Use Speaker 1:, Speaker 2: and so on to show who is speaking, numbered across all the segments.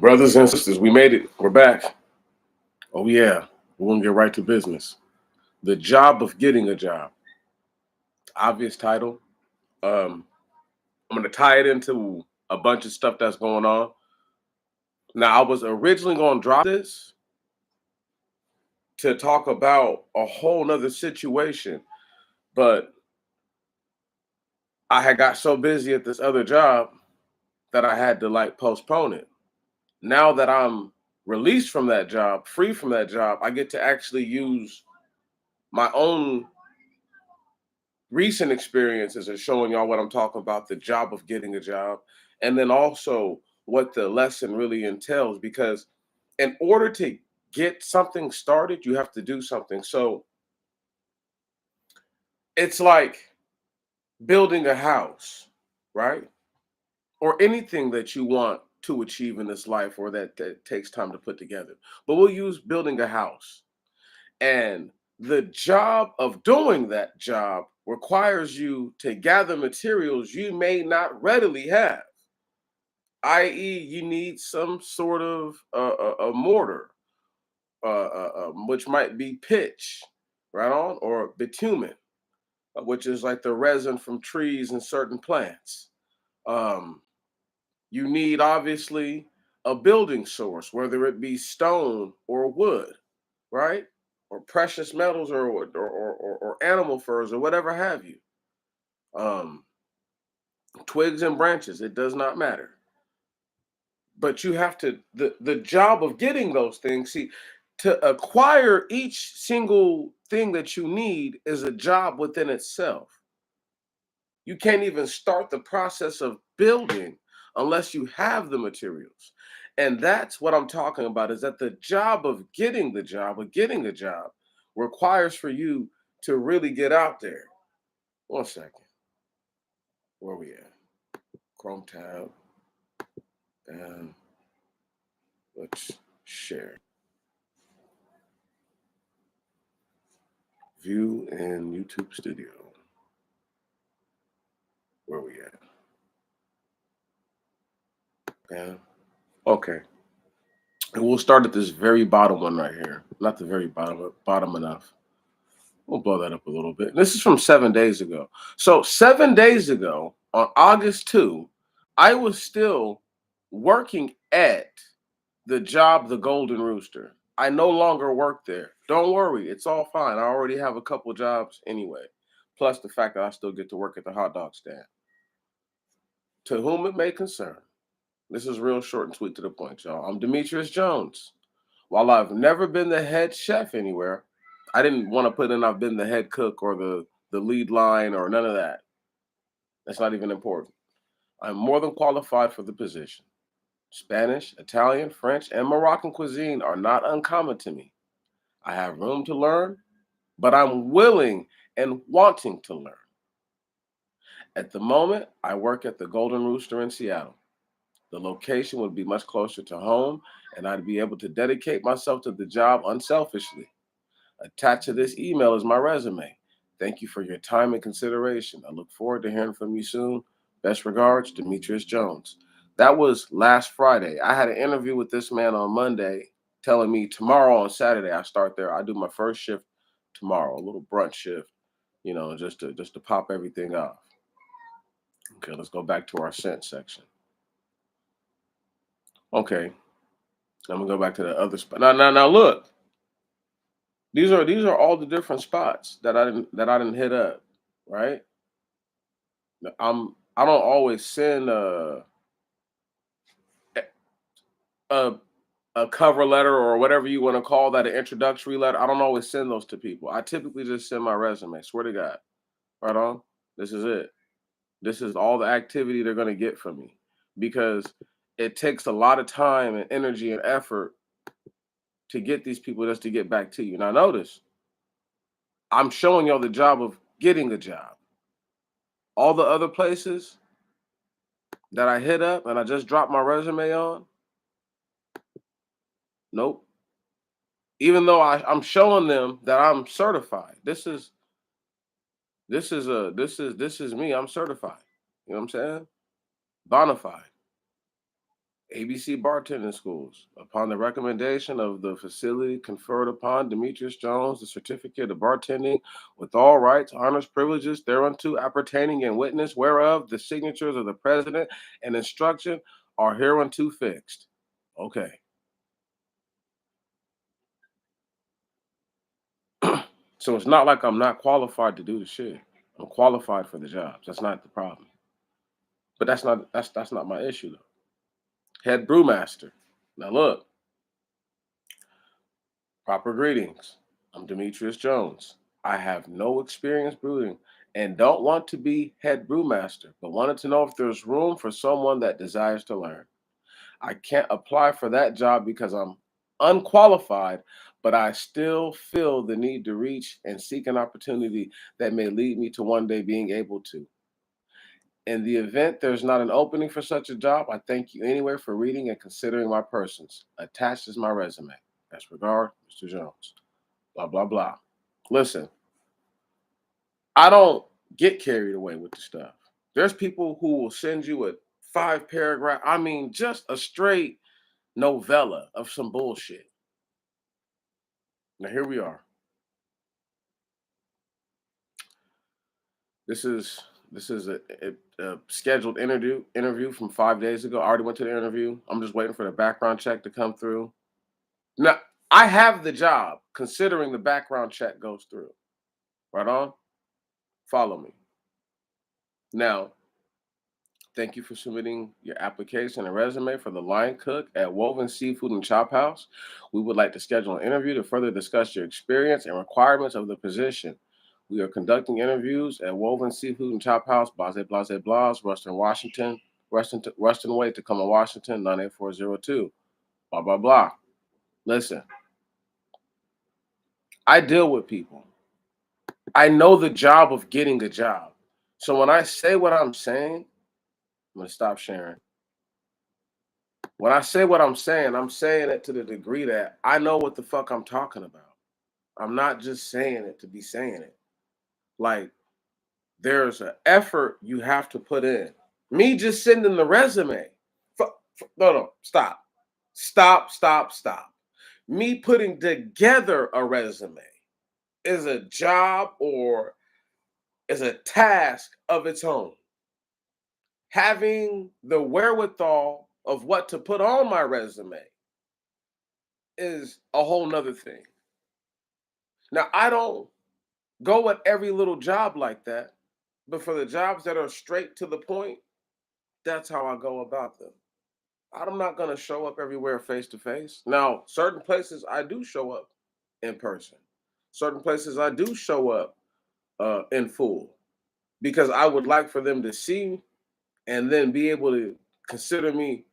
Speaker 1: Brothers and sisters, we made it. We're back. Oh, yeah. We're going to get right to business. The job of getting a job. Obvious title. I'm going to tie it into a bunch of stuff that's going on. Now, I was originally going to drop this to talk about a whole nother situation, but I had got so busy at this other job that I had to postpone it. Now that I'm released from that job, free from that job, I get to actually use my own recent experiences are showing y'all what I'm talking about, the job of getting a job, and then also what the lesson really entails. Because in order to get something started, you have to do something. So it's like building a house, right? Or anything that you want to achieve in this life or that takes time to put together. But we'll use building a house. And the job of doing that job requires you to gather materials you may not readily have, i.e., you need some sort of a mortar, which might be pitch, right on, or bitumen, which is like the resin from trees and certain plants. Um, you need obviously a building source, whether it be stone or wood, right? Or precious metals or animal furs or whatever have you. Um, Twigs and branches, it does not matter. But you have to the job of getting those things, see, to acquire each single thing that you need is a job within itself. You can't even start the process of building unless you have the materials. And that's what I'm talking about, is that the job of getting the job, of getting a job, requires for you to really get out there. One second. Where we at? Chrome tab. And let's share. View in YouTube Studio. Where we at? Yeah. Okay. And we'll start at this very bottom one right here. Not the very bottom, but bottom enough. We'll blow that up a little bit. This is from 7 days ago. So 7 days ago, on August 2, I was still working at the job, the Golden Rooster. I no longer work there. Don't worry, it's all fine. I already have a couple jobs anyway. Plus the fact that I still get to work at the hot dog stand. To whom it may concern, this is real short and sweet to the point, y'all. I'm Demetrius Jones. While I've never been the head chef anywhere, I didn't want to put in I've been the head cook or the lead line or none of that. That's not even important. I'm more than qualified for the position. Spanish, Italian, French, and Moroccan cuisine are not uncommon to me. I have room to learn, but I'm willing and wanting to learn. At the moment, I work at the Golden Rooster in Seattle. The location would be much closer to home, and I'd be able to dedicate myself to the job unselfishly. Attached to this email is my resume. Thank you for your time and consideration. I look forward to hearing from you soon. Best regards, Demetrius Jones. That was last Friday. I had an interview with this man on Monday telling me tomorrow on Saturday I start there. I do my first shift tomorrow, a little brunch shift, just to pop everything off. Okay, let's go back to our scent section. Okay, I'm gonna go back to the other spot. Now look. These are all the different spots that I didn't hit up, right? I don't always send a a cover letter or whatever you want to call that, an introductory letter. I don't always send those to people. I typically just send my resume. Swear to God, right on. This is it. This is all the activity they're gonna get from me because it takes a lot of time and energy and effort to get these people just to get back to you. Now notice, I'm showing y'all the job of getting a job. All the other places that I hit up and I just dropped my resume on, nope. Even though I'm showing them that I'm certified. This is me. I'm certified. You know what I'm saying? Bonafide. ABC bartending schools. Upon the recommendation of the facility, conferred upon Demetrius Jones the certificate of bartending with all rights, honors, privileges thereunto appertaining and witness whereof the signatures of the president and instruction are hereunto fixed. Okay. So it's not like I'm not qualified to do the shit. I'm qualified for the jobs. That's not the problem. But that's not my issue though. Head brewmaster. Now look, proper greetings. I'm Demetrius Jones. I have no experience brewing and don't want to be head brewmaster, but wanted to know if there's room for someone that desires to learn. I can't apply for that job because I'm unqualified, but I still feel the need to reach and seek an opportunity that may lead me to one day being able to. In the event there's not an opening for such a job, I thank you anyway for reading and considering my persons. Attached is my resume. Best regard, Mr. Jones. Blah, blah, blah. Listen, I don't get carried away with the stuff. There's people who will send you a 5 paragraph, I mean, just a straight novella of some bullshit. Now, here we are. This is a scheduled interview from 5 days ago. I already went to the interview. I'm just waiting for the background check to come through. Now, I have the job considering the background check goes through. Right on? Follow me. Now, thank you for submitting your application and resume for the line cook at Woven Seafood and Chop House. We would like to schedule an interview to further discuss your experience and requirements of the position. We are conducting interviews at Woven Seafood and Chop House, Blase Blase Blas, Ruston, Washington, Ruston Way, Tacoma, Washington, 98402. Blah, blah, blah. Listen, I deal with people. I know the job of getting a job. So when I say what I'm saying, I'm going to stop sharing. When I say what I'm saying it to the degree that I know what the fuck I'm talking about. I'm not just saying it to be saying it. Like, there's an effort you have to put in. Me just sending the resume. No, stop. Stop. Me putting together a resume is a job or is a task of its own. Having the wherewithal of what to put on my resume is a whole nother thing. Now, I don't go at every little job like that, but for the jobs that are straight to the point, that's how I go about them. I'm not going to show up everywhere face to face. Now, certain places I do show up in person. Certain places I do show up in full because I would like for them to see and then be able to consider me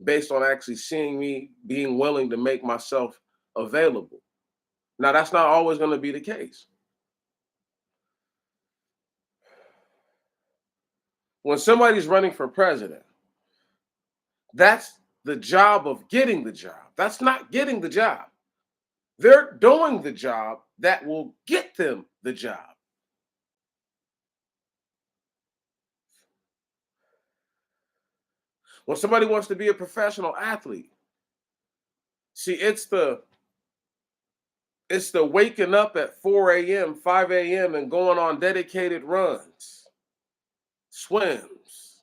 Speaker 1: based on actually seeing me being willing to make myself available. Now, that's not always going to be the case. When somebody's running for president, that's the job of getting the job. That's not getting the job. They're doing the job that will get them the job. When somebody wants to be a professional athlete, see, it's the waking up at 4 a.m., 5 a.m., and going on dedicated runs, swims,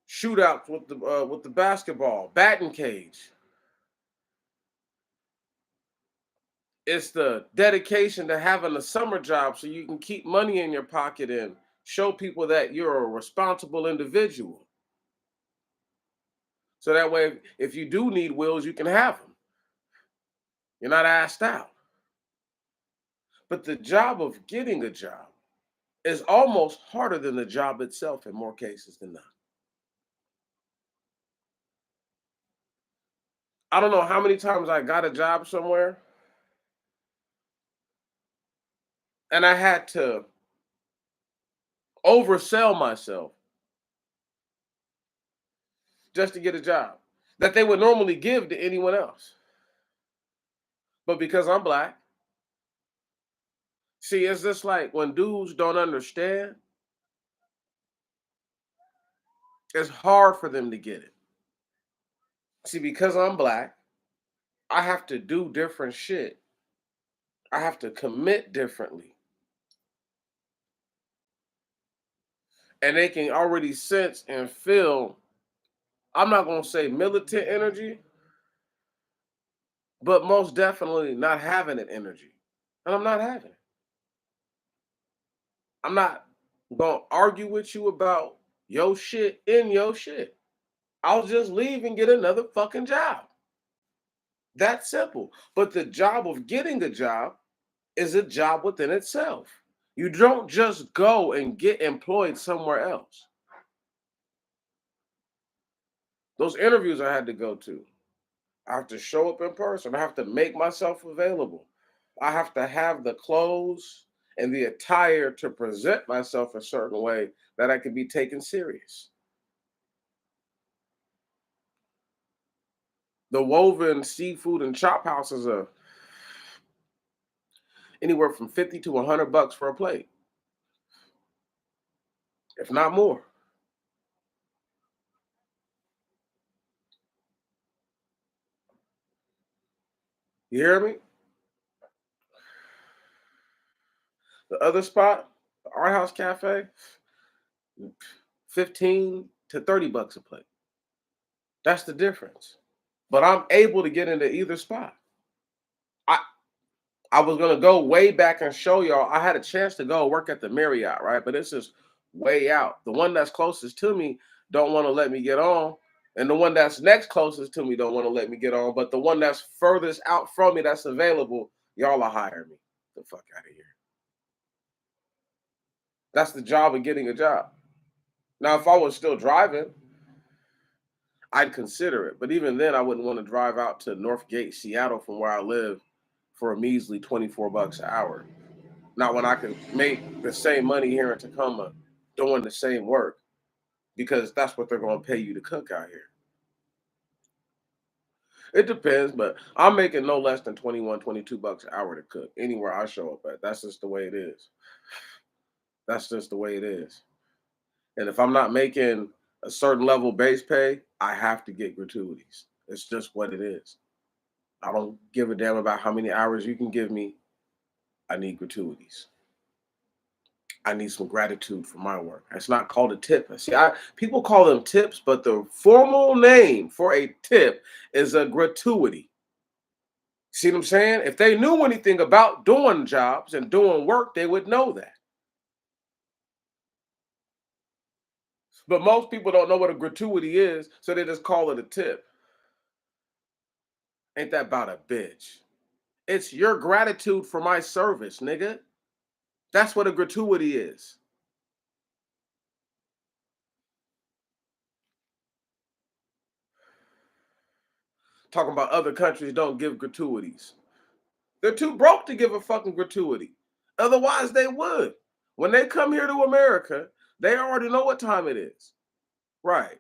Speaker 1: shootouts with the basketball, batting cage. It's the dedication to having a summer job so you can keep money in your pocket and show people that you're a responsible individual. So that way, if you do need wheels, you can have them. You're not asked out. But the job of getting a job is almost harder than the job itself in more cases than not. I don't know how many times I got a job somewhere and I had to oversell myself just to get a job that they would normally give to anyone else. But because I'm black, see, it's just like when dudes don't understand It's hard for them to get it. See, because I'm black, I have to do different shit. I have to commit differently. And they can already sense and feel, I'm not going to say militant energy, but most definitely not having an energy. And I'm not having it. I'm not going to argue with you about your shit in your shit. I'll just leave and get another fucking job. That simple. But the job of getting a job is a job within itself. You don't just go and get employed somewhere else. Those interviews I had to go to, I have to show up in person. I have to make myself available. I have to have the clothes and the attire to present myself a certain way that I can be taken serious. The Woven Seafood and Chop House is anywhere from 50 to $100 for a plate, if not more. You hear me? The other spot, the Art House Cafe, 15 to $30 a plate. That's the difference. But I'm able to get into either spot. I I was gonna go way back and show y'all. I had a chance to go work at the Marriott, right? But this is way out. The one that's closest to me don't want to let me get on, and the one that's next closest to me don't want to let me get on. But the one that's furthest out from me that's available, y'all will hire me. The fuck out of here. That's the job of getting a job. Now, if I was still driving, I'd consider it. But even then, I wouldn't want to drive out to Northgate, Seattle from where I live for a measly $24 an hour. Not when I can make the same money here in Tacoma doing the same work because that's what they're going to pay you to cook out here. It depends, but I'm making no less than 21, $22 an hour to cook anywhere I show up at. That's just the way it is. That's just the way it is. And if I'm not making a certain level base pay, I have to get gratuities. It's just what it is. I don't give a damn about how many hours you can give me. I need gratuities. I need some gratitude for my work. It's not called a tip. See, people call them tips, but the formal name for a tip is a gratuity. See what I'm saying? If they knew anything about doing jobs and doing work, they would know that. But most people don't know what a gratuity is, so they just call it a tip. Ain't that about a bitch? It's your gratitude for my service, nigga. That's what a gratuity is. Talking about other countries don't give gratuities. They're too broke to give a fucking gratuity. Otherwise, they would. When they come here to America, they already know what time it is. Right.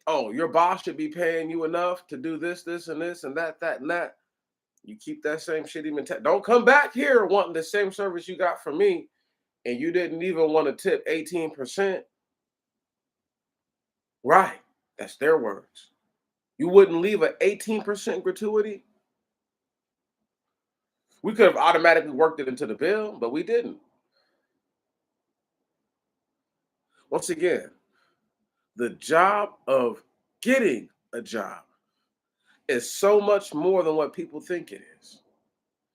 Speaker 1: Oh, your boss should be paying you enough to do this, this, and this, and that, and that. You keep that same shitty mentality. Don't come back here wanting the same service you got from me, and you didn't even want to tip 18%. Right. That's their words. You wouldn't leave an 18% gratuity? We could have automatically worked it into the bill, but we didn't. Once again, the job of getting a job is so much more than what people think it is.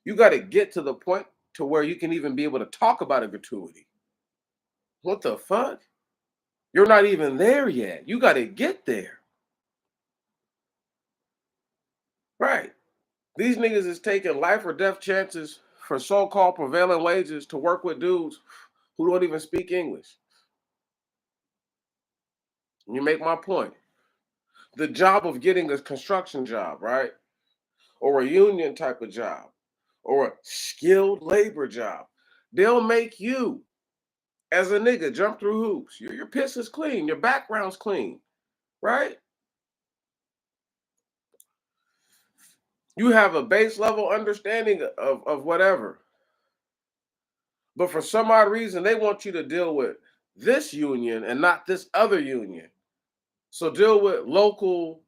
Speaker 1: You got to get to the point to where you can even be able to talk about a gratuity. What the fuck? You're not even there yet. You got to get there. Right. These niggas is taking life or death chances for so-called prevailing wages to work with dudes who don't even speak English. You make my point. The job of getting a construction job, right? Or a union type of job, or a skilled labor job. They'll make you, as a nigga, jump through hoops. Your piss is clean, your background's clean, right? You have a base level understanding of whatever. But for some odd reason, they want you to deal with this union and not this other union. So deal with local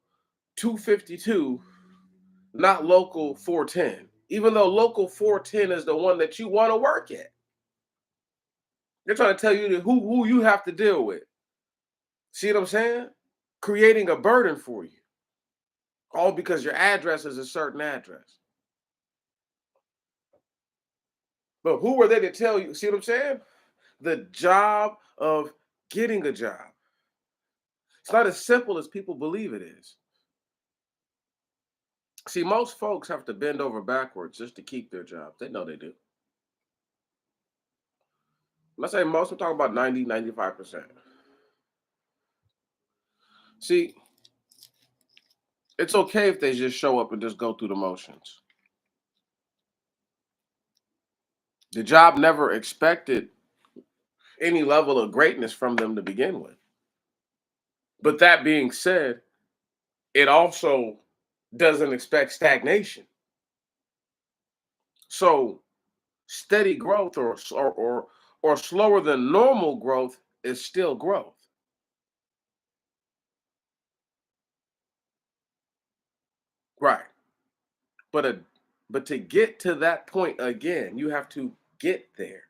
Speaker 1: 252, not local 410. Even though local 410 is the one that you want to work at. They're trying to tell you who you have to deal with. See what I'm saying? Creating a burden for you. All because your address is a certain address. But who are they to tell you? See what I'm saying? The job of getting a job. It's not as simple as people believe it is. See, most folks have to bend over backwards just to keep their jobs. They know they do. Let's say most, I'm talking about 90, 95%. See, it's okay if they just show up and just go through the motions. The job never expected any level of greatness from them to begin with. But that being said, it also doesn't expect stagnation. So steady growth or slower than normal growth is still growth. Right. But a but to get to that point again, you have to get there.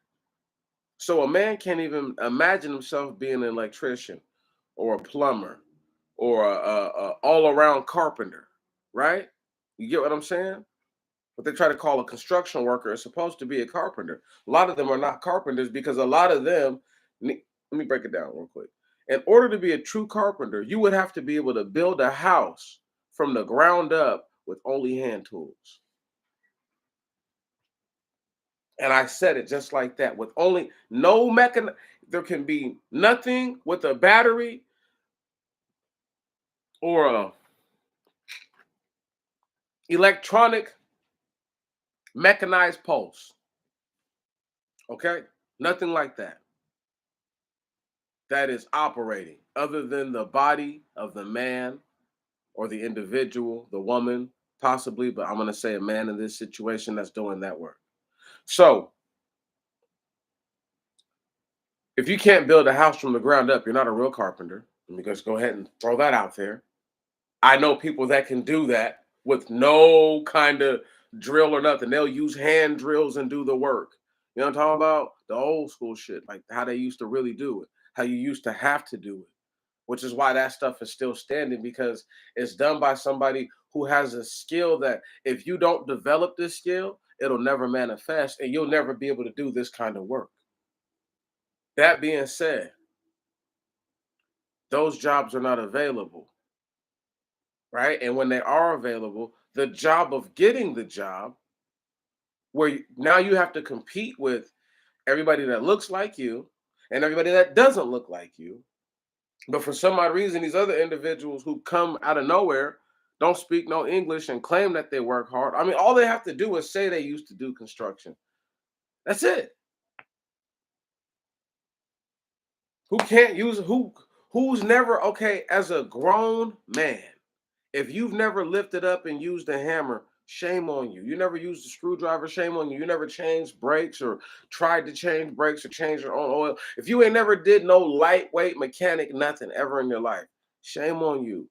Speaker 1: So a man can't even imagine himself being an electrician or a plumber or a all-around carpenter, right? You get what I'm saying? What they try to call a construction worker is supposed to be a carpenter. A lot of them are not carpenters because a lot of them, let me break it down real quick. In order to be a true carpenter, you would have to be able to build a house from the ground up with only hand tools. And I said it just like that with only no mechan. There can be nothing with a battery or a electronic mechanized pulse. Okay? Nothing like that. That is operating other than the body of the man or the individual, the woman, possibly, but I'm going to say a man in this situation that's doing that work. So, if you can't build a house from the ground up, you're not a real carpenter. Let me just go ahead and throw that out there. I know people that can do that with no kind of drill or nothing. They'll use hand drills and do the work. You know what I'm talking about? The old school shit, like how they used to really do it, how you used to have to do it, which is why that stuff is still standing because it's done by somebody who has a skill that if you don't develop this skill, it'll never manifest and you'll never be able to do this kind of work. That being said, those jobs are not available, right? And when they are available, the job of getting the job, now you have to compete with everybody that looks like you and everybody that doesn't look like you. But for some odd reason, these other individuals who come out of nowhere don't speak no English and claim that they work hard. I mean, all they have to do is say they used to do construction. That's it. Who can't use who's never okay as a grown man. If you've never lifted up and used a hammer, shame on you. You never used a screwdriver, shame on you. You never changed brakes or tried to change brakes or change your own oil. If you ain't never did no lightweight mechanic, nothing ever in your life, shame on you.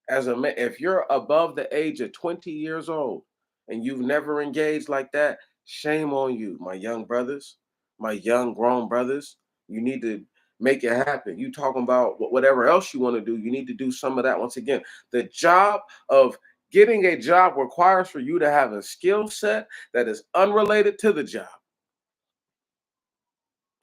Speaker 1: As a man, if you're above the age of 20 years old and you've never engaged like that, shame on you, my young brothers, my young grown brothers. You need to make it happen. You talking about whatever else you want to do, you need to do some of that. Once again, the job of getting a job requires for you to have a skill set that is unrelated to the job.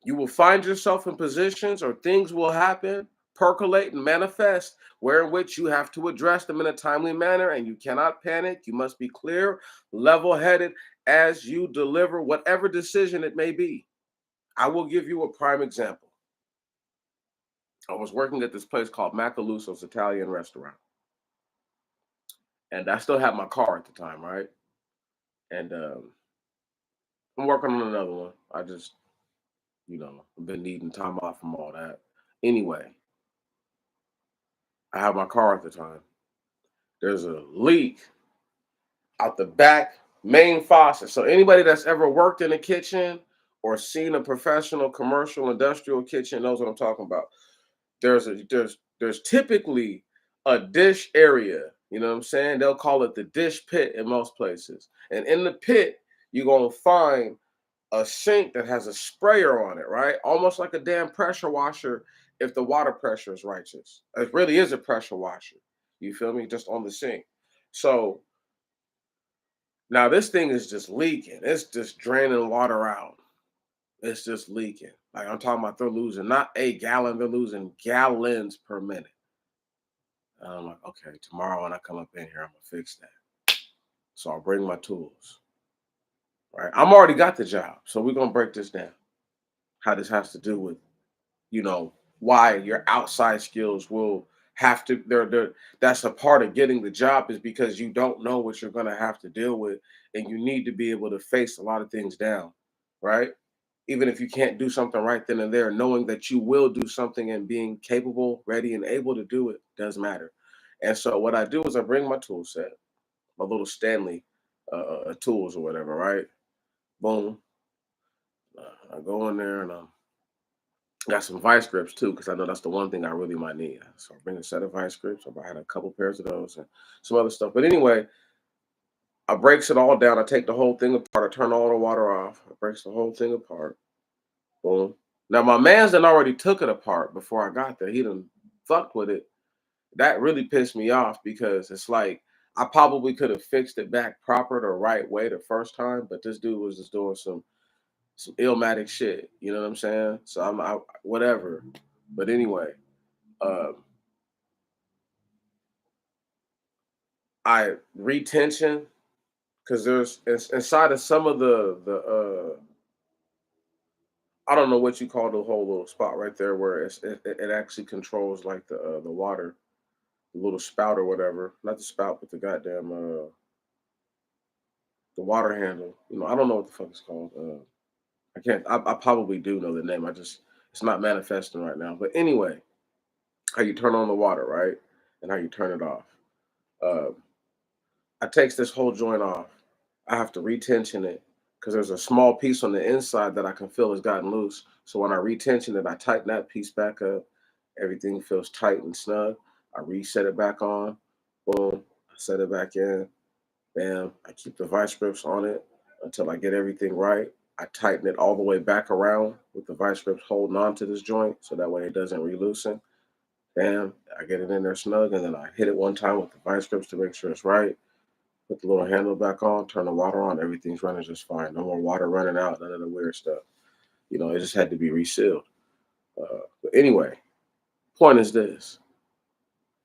Speaker 1: You will find yourself in positions or things will happen, percolate and manifest, where in which you have to address them in a timely manner and you cannot panic. You must be clear, level headed as you deliver whatever decision it may be. I will give you a prime example. I was working at this place called Macaluso's Italian restaurant. And I still had my car at the time, right? And I'm working on another one. I just, I've been needing time off from all that. Anyway, I had my car at the time. There's a leak out the back main faucet. So anybody that's ever worked in a kitchen or seen a professional commercial industrial kitchen knows what I'm talking about. There's there's typically a dish area. You know what I'm saying? They'll call it the dish pit in most places. And in the pit, you're gonna find a sink that has a sprayer on it, right? Almost like a damn pressure washer if the water pressure is righteous. It really is a pressure washer. You feel me? Just on the sink. So now this thing is just leaking. It's just draining water out. It's just leaking. Like I'm talking about they're losing not a gallon, they're losing gallons per minute. And I'm like, okay, tomorrow when I come up in here, I'm gonna fix that. So I'll bring my tools. Right. I'm already got the job. So we're gonna break this down. How this has to do with, you know, why your outside skills will have to they're that's a part of getting the job is because you don't know what you're gonna have to deal with and you need to be able to face a lot of things down, right? Even if you can't do something right then and there, knowing that you will do something and being capable, ready, and able to do it does matter. And so what I do is I bring my tool set, my little Stanley tools or whatever, right? Boom. I go in there and got some vice grips too, because I know that's the one thing I really might need. So I bring a set of vice grips. I had a couple pairs of those and some other stuff. But anyway, I breaks it all down. I take the whole thing apart. I turn all the water off. I breaks the whole thing apart. Boom. Now my man's done already took it apart before I got there. He done fucked with it. That really pissed me off because it's like I probably could have fixed it back proper the right way the first time, but this dude was just doing some illmatic shit. You know what I'm saying? So whatever. But anyway, um, I retension because there's inside of some of the I don't know what you call the whole little spot right there where it actually controls like the water, the little spout or whatever. Not the spout, but the goddamn the water handle. You know, I don't know what the fuck it's called. I can't. I probably do know the name. I just it's not manifesting right now. But anyway, how you turn on the water, right, and how you turn it off. Uh, I takes this whole joint off. I have to retension it because there's a small piece on the inside that I can feel has gotten loose. So when I retension it, I tighten that piece back up. Everything feels tight and snug. I reset it back on. Boom. I set it back in. Bam. I keep the vice grips on it until I get everything right. I tighten it all the way back around with the vice grips holding on to this joint so that way it doesn't re-loosen. Bam. I get it in there snug and then I hit it one time with the vice grips to make sure it's right. Put the little handle back on, turn the water on, everything's running just fine. No more water running out, none of the weird stuff. You know, it just had to be resealed. But anyway, point is this: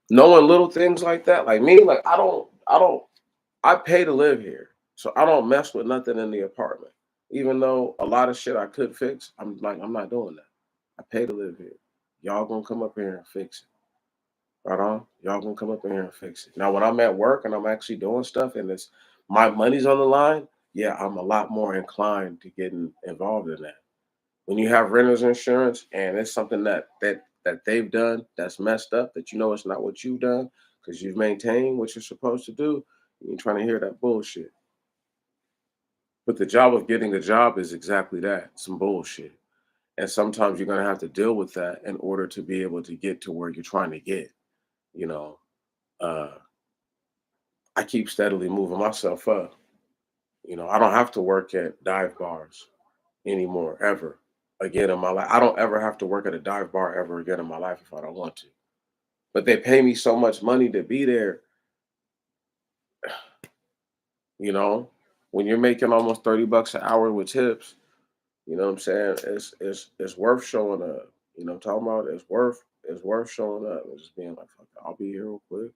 Speaker 1: knowing little things like that, like me, like I pay to live here, so I don't mess with nothing in the apartment. Even though a lot of shit I could fix, I'm not doing that. I pay to live here. Y'all gonna come up here and fix it. Right on. Y'all gonna come up in here and fix it. Now, when I'm at work and I'm actually doing stuff and it's my money's on the line, yeah, I'm a lot more inclined to getting involved in that. When you have renter's insurance and it's something that they've done that's messed up, that you know it's not what you've done because you've maintained what you're supposed to do, you ain't trying to hear that bullshit. But the job of getting a job is exactly that, some bullshit. And sometimes you're gonna have to deal with that in order to be able to get to where you're trying to get, you know. Uh I keep steadily moving myself up. You know, I don't have to work at dive bars anymore, ever again in my life. I don't ever have to work at a dive bar ever again in my life if I don't want to. But they pay me so much money to be there, you know, when you're making almost 30 bucks an hour with tips, you know what I'm saying? It's worth showing up. You know what I'm talking about? It's worth showing up and just being like, fuck it, I'll be here real quick.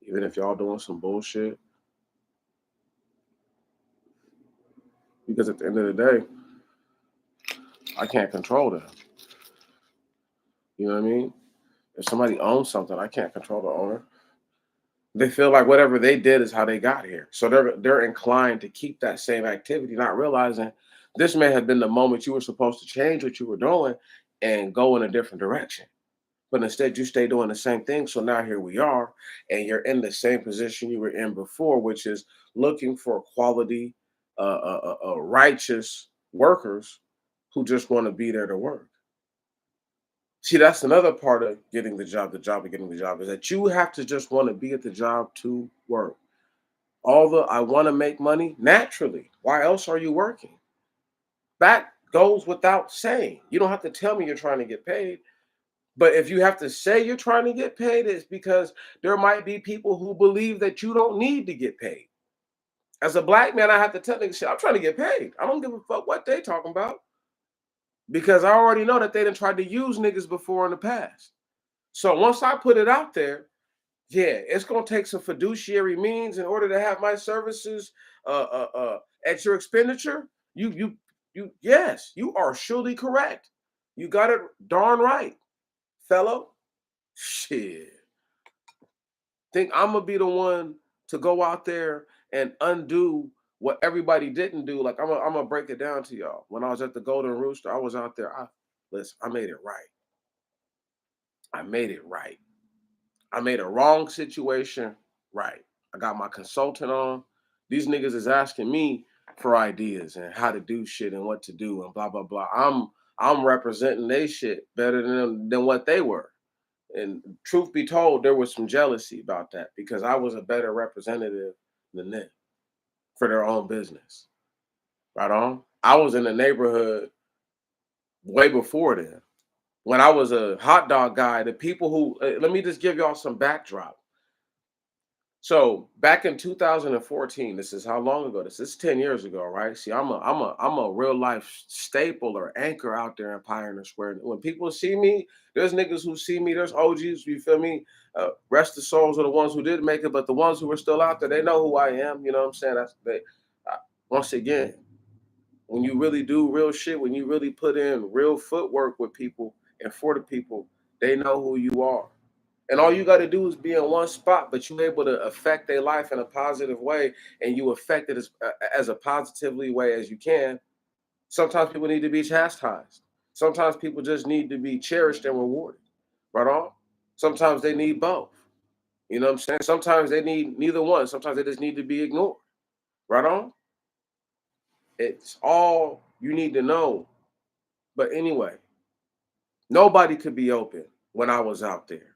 Speaker 1: Even if y'all doing some bullshit. Because at the end of the day, I can't control that. You know what I mean? If somebody owns something, I can't control the owner. They feel like whatever they did is how they got here. So they're inclined to keep that same activity, not realizing this may have been the moment you were supposed to change what you were doing and go in a different direction. But instead you stay doing the same thing. So now here we are, and you're in the same position you were in before, which is looking for quality, righteous workers who just want to be there to work. See, that's another part of getting the job of getting the job is that you have to just want to be at the job to work. Although I want to make money naturally. Why else are you working? That goes without saying. You don't have to tell me you're trying to get paid. But if you have to say you're trying to get paid, it's because there might be people who believe that you don't need to get paid. As a black man, I have to tell niggas shit, I'm trying to get paid. I don't give a fuck what they talking about. Because I already know that they done tried to use niggas before in the past. So once I put it out there, yeah, it's gonna take some fiduciary means in order to have my services at your expenditure. Yes, you are surely correct. You got it darn right, fellow. Shit. Think I'm gonna be the one to go out there and undo what everybody didn't do. Like I'm gonna break it down to y'all. When I was at the Golden Rooster, I was out there. Listen, I made it right. I made it right. I made a wrong situation right. I got my consultant on. These niggas is asking me for ideas and how to do shit and what to do and blah blah blah. I'm representing they shit better than what they were. And truth be told, there was some jealousy about that because I was a better representative than them for their own business. Right on. I was in the neighborhood way before them. When I was a hot dog guy, the people who let me just give y'all some backdrop. So back in 2014, this is how long ago? This is 10 years ago, right? See, I'm a real life staple or anchor out there in Pioneer Square. When people see me, there's niggas who see me, there's OGs, you feel me? Rest the souls of the ones who didn't make it, but the ones who are still out there, they know who I am. You know what I'm saying? Once again, when you really do real shit, when you really put in real footwork with people and for the people, they know who you are. And all you got to do is be in one spot, but you're able to affect their life in a positive way, and you affect it as a positively way as you can. Sometimes people need to be chastised. Sometimes people just need to be cherished and rewarded. Right on? Sometimes they need both. You know what I'm saying? Sometimes they need neither one. Sometimes they just need to be ignored. Right on? It's all you need to know. But anyway, nobody could be open when I was out there.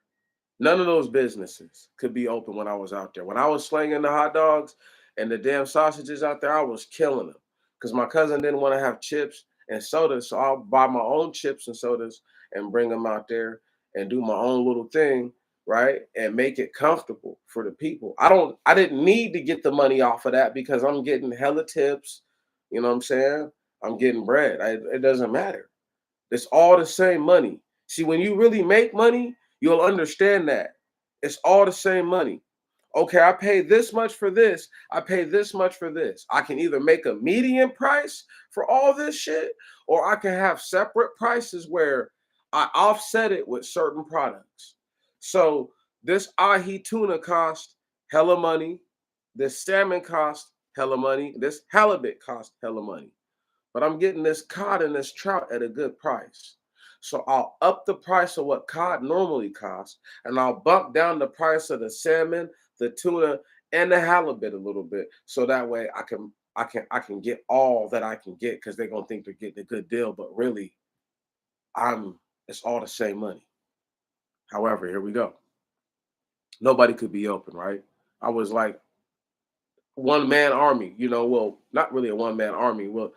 Speaker 1: None of those businesses could be open when I was out there. When I was slinging the hot dogs and the damn sausages out there, I was killing them because my cousin didn't want to have chips and sodas. So I'll buy my own chips and sodas and bring them out there and do my own little thing, right? And make it comfortable for the people. I didn't need to get the money off of that because I'm getting hella tips. You know what I'm saying? I'm getting bread. It doesn't matter. It's all the same money. See, when you really make money, you'll understand that it's all the same money. Okay, I pay this much for this. I pay this much for this. I can either make a median price for all this shit, or I can have separate prices where I offset it with certain products. So this ahi tuna cost hella money. This salmon cost hella money. This halibut cost hella money, but I'm getting this cod and this trout at a good price. So I'll up the price of what cod normally costs, and I'll bump down the price of the salmon, the tuna, and the halibut a little bit, so that way I can get all that I can get because they're gonna think they're getting a good deal, but really, I'm it's all the same money. However, here we go. Nobody could be open, right? I was like one man army, well, not really a one man army. Well,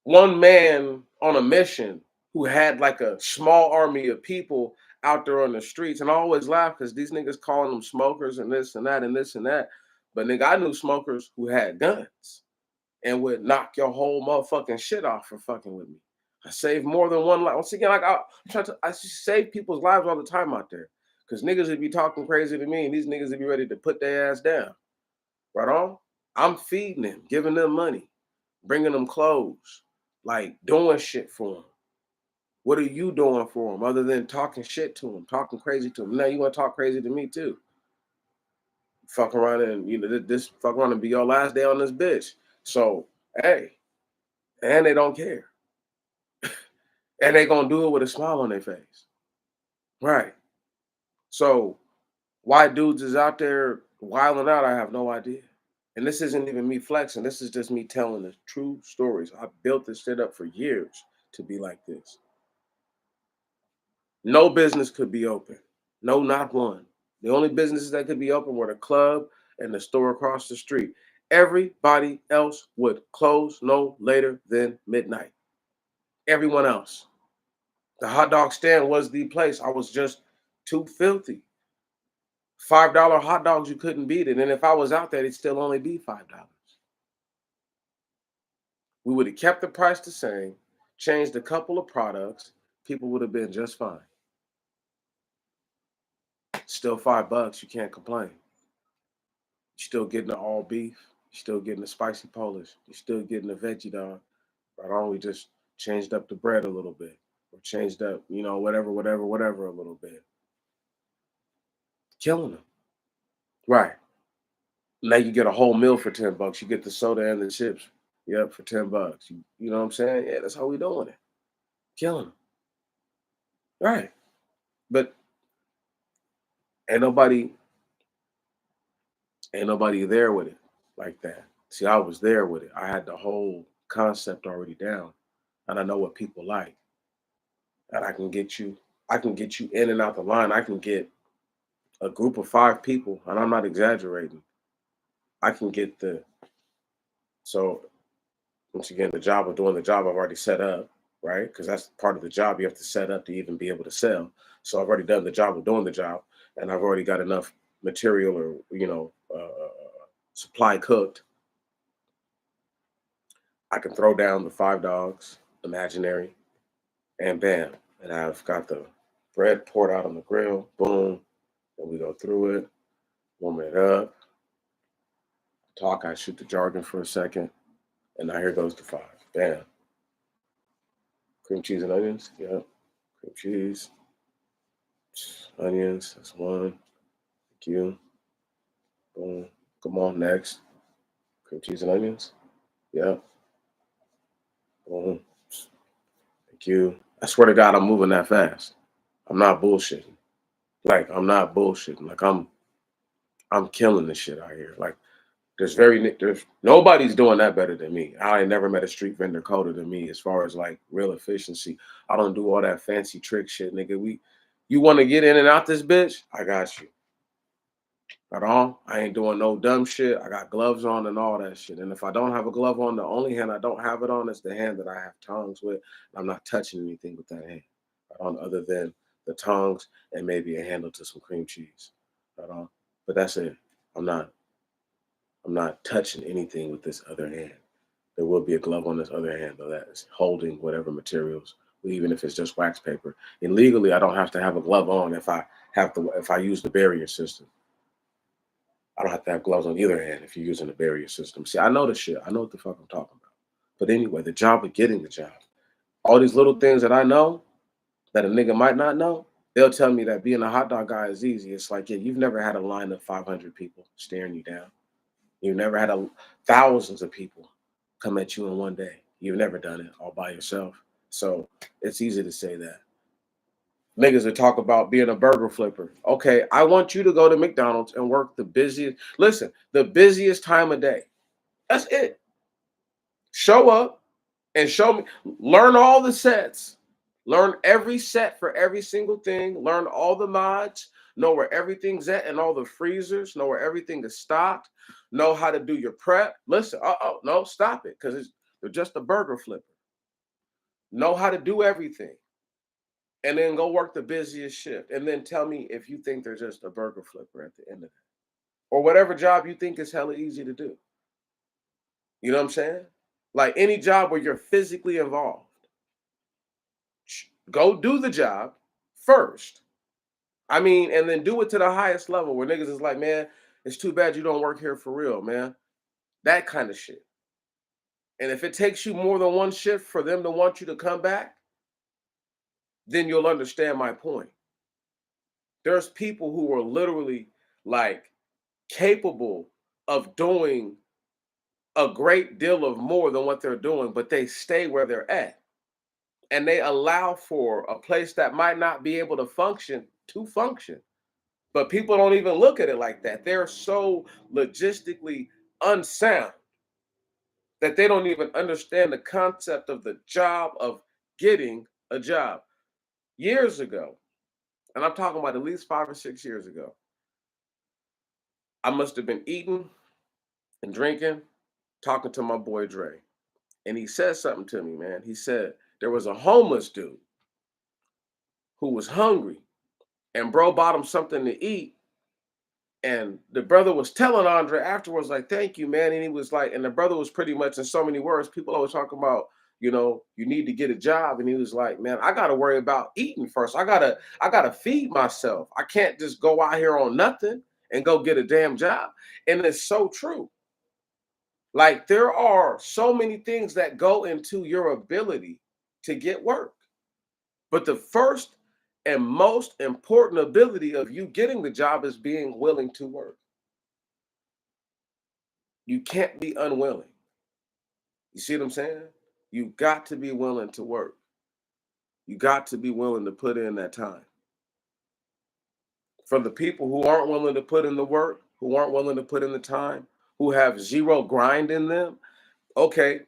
Speaker 1: one man on a mission who had like a small army of people out there on the streets. And I always laugh because these niggas calling them smokers and this and that and this and that. But nigga, I knew smokers who had guns and would knock your whole motherfucking shit off for fucking with me. I saved more than one life. Once again, I just save people's lives all the time out there. Cause niggas would be talking crazy to me and these niggas would be ready to put their ass down. Right on? I'm feeding them, giving them money, bringing them clothes, like doing shit for them. What are you doing for them other than talking shit to them, talking crazy to them? Now you want to talk crazy to me too. Fuck around and this fuck around and be your last day on this bitch. So hey, and they don't care, and they gonna do it with a smile on their face, right? So why dudes is out there wilding out? I have no idea. And this isn't even me flexing. This is just me telling the true stories. I built this shit up for years to be like this. No business could be open. No, not one. The only businesses that could be open were the club and the store across the street. Everybody else would close no later than midnight. Everyone else. The hot dog stand was the place. I was just too filthy. $5 hot dogs, you couldn't beat it. And if I was out there, it'd still only be $5. We would have kept the price the same, changed a couple of products, people would have been just fine. Still $5, you can't complain. You're still getting the all beef, you're still getting the spicy Polish, you're still getting the veggie dog. Right on, we just changed up the bread a little bit, or changed up, whatever a little bit. Killing them. Right. Now you get a whole meal for $10. You get the soda and the chips. Yep, for $10. You know what I'm saying? Yeah, that's how we doing it. Killing them. Right. But ain't nobody ain't nobody there with it like that. See, I was there with it. I had the whole concept already down. And I know what people like. And I can get you in and out the line. I can get a group of 5 people, and I'm not exaggerating. I can get the so once again, the job of doing the job I've already set up, right? Because that's part of the job you have to set up to even be able to sell. So I've already done the job of doing the job, and I've already got enough material or supply cooked. I can throw down the 5 dogs, imaginary, and bam, and I've got the bread poured out on the grill. Boom, and we go through it, warm it up, talk. I shoot the jargon for a second, and now here goes the 5. Bam, cream cheese and onions. Yep, cream cheese. Onions, that's one. Thank you. Boom. Come on, next. Cream cheese and onions. Yep. Boom. Thank you. I swear to God, I'm moving that fast. I'm not bullshitting. Like I'm not bullshitting. Like I'm killing this shit out here. Like there's nobody's doing that better than me. I ain't never met a street vendor colder than me as far as like real efficiency. I don't do all that fancy trick shit, nigga. You want to get in and out this bitch? I got you. At all. I ain't doing no dumb shit. I got gloves on and all that shit. And if I don't have a glove on, the only hand I don't have it on is the hand that I have tongs with. I'm not touching anything with that hand. On other than the tongs and maybe a handle to some cream cheese. At all. But that's it. I'm not I'm not touching anything with this other hand. There will be a glove on this other hand though that is holding whatever materials, even if it's just wax paper. And legally I don't have to have a glove on if I use the barrier system. I don't have to have gloves on either hand if you're using the barrier system. See, I know the shit. I know what the fuck I'm talking about. But anyway, the job of getting the job. All these little things that I know that a nigga might not know, they'll tell me that being a hot dog guy is easy. It's like, yeah, you've never had a line of 500 people staring you down. You've never had thousands of people come at you in one day. You've never done it all by yourself. So it's easy to say that. Niggas that talk about being a burger flipper. Okay, I want you to go to McDonald's and work the busiest time of day. That's it. Show up and show me, learn all the sets, learn every set for every single thing, learn all the mods, know where everything's at and all the freezers, know where everything is stocked, know how to do your prep. Listen, no, stop it, because they're just a burger flipper. Know how to do everything. And then go work the busiest shift. And then tell me if you think they're just a burger flipper at the end of it. Or whatever job you think is hella easy to do. You know what I'm saying? Like any job where you're physically involved. Go do the job first. I mean, and then do it to the highest level where niggas is like, man, it's too bad you don't work here for real, man. That kind of shit. And if it takes you more than one shift for them to want you to come back, then you'll understand my point. There's people who are literally like capable of doing a great deal of more than what they're doing, but they stay where they're at. And they allow for a place that might not be able to function to function. But people don't even look at it like that. They're so logistically unsound that they don't even understand the concept of the job of getting a job. Years ago, And I'm talking about at least 5 or 6 years ago. I must have been eating and drinking, talking to my boy Dre. And he said something to me, man. He said there was a homeless dude who was hungry, and bro bought him something to eat. And the brother was telling Andre afterwards, like, thank you, man. And he was like, and the brother was pretty much in so many words, people always talking about, you need to get a job. And he was like, man, I gotta worry about eating first. I gotta feed myself. I can't just go out here on nothing and go get a damn job. And it's so true. Like there are so many things that go into your ability to get work. But the first and most important ability of you getting the job is being willing to work. You can't be unwilling. You see what I'm saying? You got to be willing to work. You got to be willing to put in that time. For the people who aren't willing to put in the work, who aren't willing to put in the time, who have zero grind in them, okay,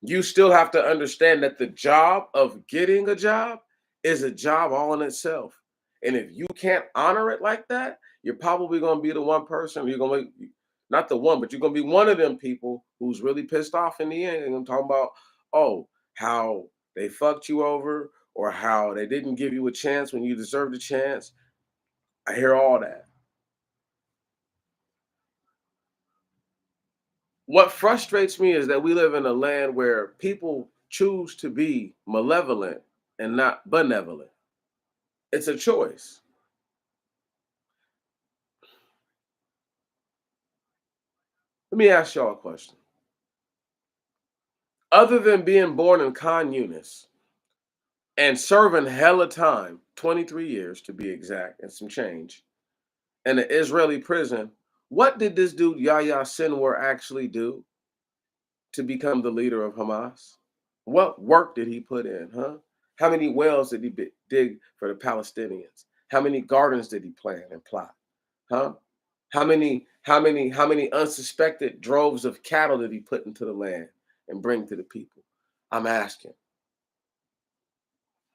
Speaker 1: you still have to understand that the job of getting a job is a job all in itself. And if you can't honor it like that, you're probably going to be the one person, you're going to, not the one, but you're going to be one of them people who's really pissed off in the end. And I'm talking about, oh, how they fucked you over or how they didn't give you a chance when you deserved a chance. I hear all that. What frustrates me is that we live in a land where people choose to be malevolent and not benevolent. It's a choice. Let me ask y'all a question. Other than being born in Khan Yunis and serving hella time, 23 years to be exact, and some change, in an Israeli prison, what did this dude Yahya Sinwar actually do to become the leader of Hamas? What work did he put in, huh? How many wells did he dig for the Palestinians? How many gardens did he plant and plot, huh? How many unsuspected droves of cattle did he put into the land and bring to the people? I'm asking.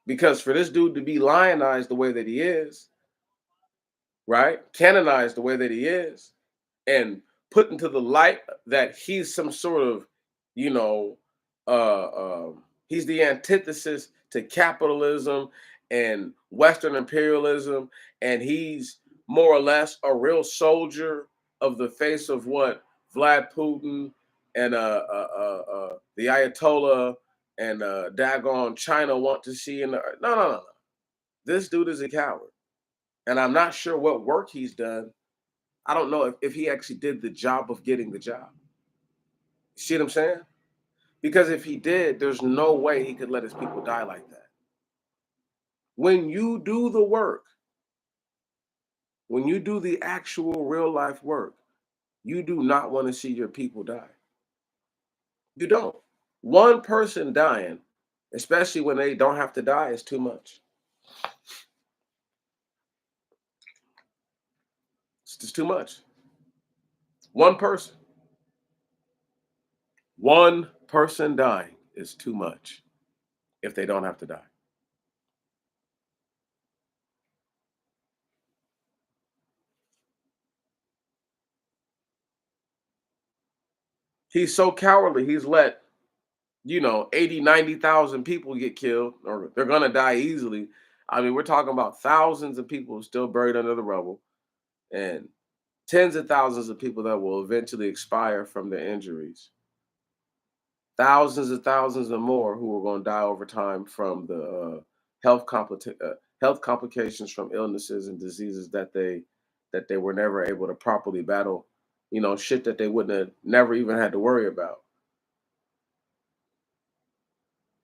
Speaker 1: Because for this dude to be lionized the way that he is, right? Canonized the way that he is, and put into the light that he's some sort of, you know, he's the antithesis to capitalism and Western imperialism, and he's more or less a real soldier of the face of what Vlad Putin and the Ayatollah and daggone China want to see in the no, no, no, no. This dude is a coward, and I'm not sure what work he's done. I don't know if he actually did the job of getting the job. See what I'm saying? Because if he did, there's no way he could let his people die like that. When you do the work, when you do the actual real life work, you do not want to see your people die. You don't. One person dying, especially when they don't have to die, is too much. It's just too much. One person, one person dying is too much if they don't have to die. He's so cowardly. He's let 80, 90,000 people get killed or they're going to die easily. I mean, we're talking about thousands of people still buried under the rubble and tens of thousands of people that will eventually expire from their injuries. Thousands and thousands and more who are going to die over time from the health complications from illnesses and diseases that they were never able to properly battle. Shit that they wouldn't have never even had to worry about.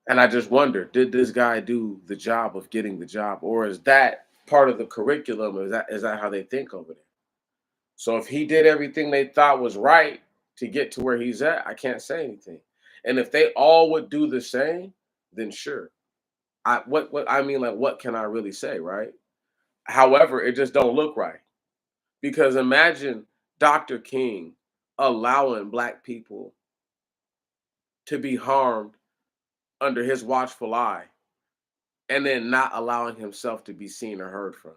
Speaker 1: And I just wonder, did this guy do the job of getting the job, or is that part of the curriculum? Is that how they think over there? So if he did everything they thought was right to get to where he's at, I can't say anything. And if they all would do the same, then sure. What I mean, like, what can I really say, right? However, it just don't look right because imagine Dr. King allowing black people to be harmed under his watchful eye and then not allowing himself to be seen or heard from.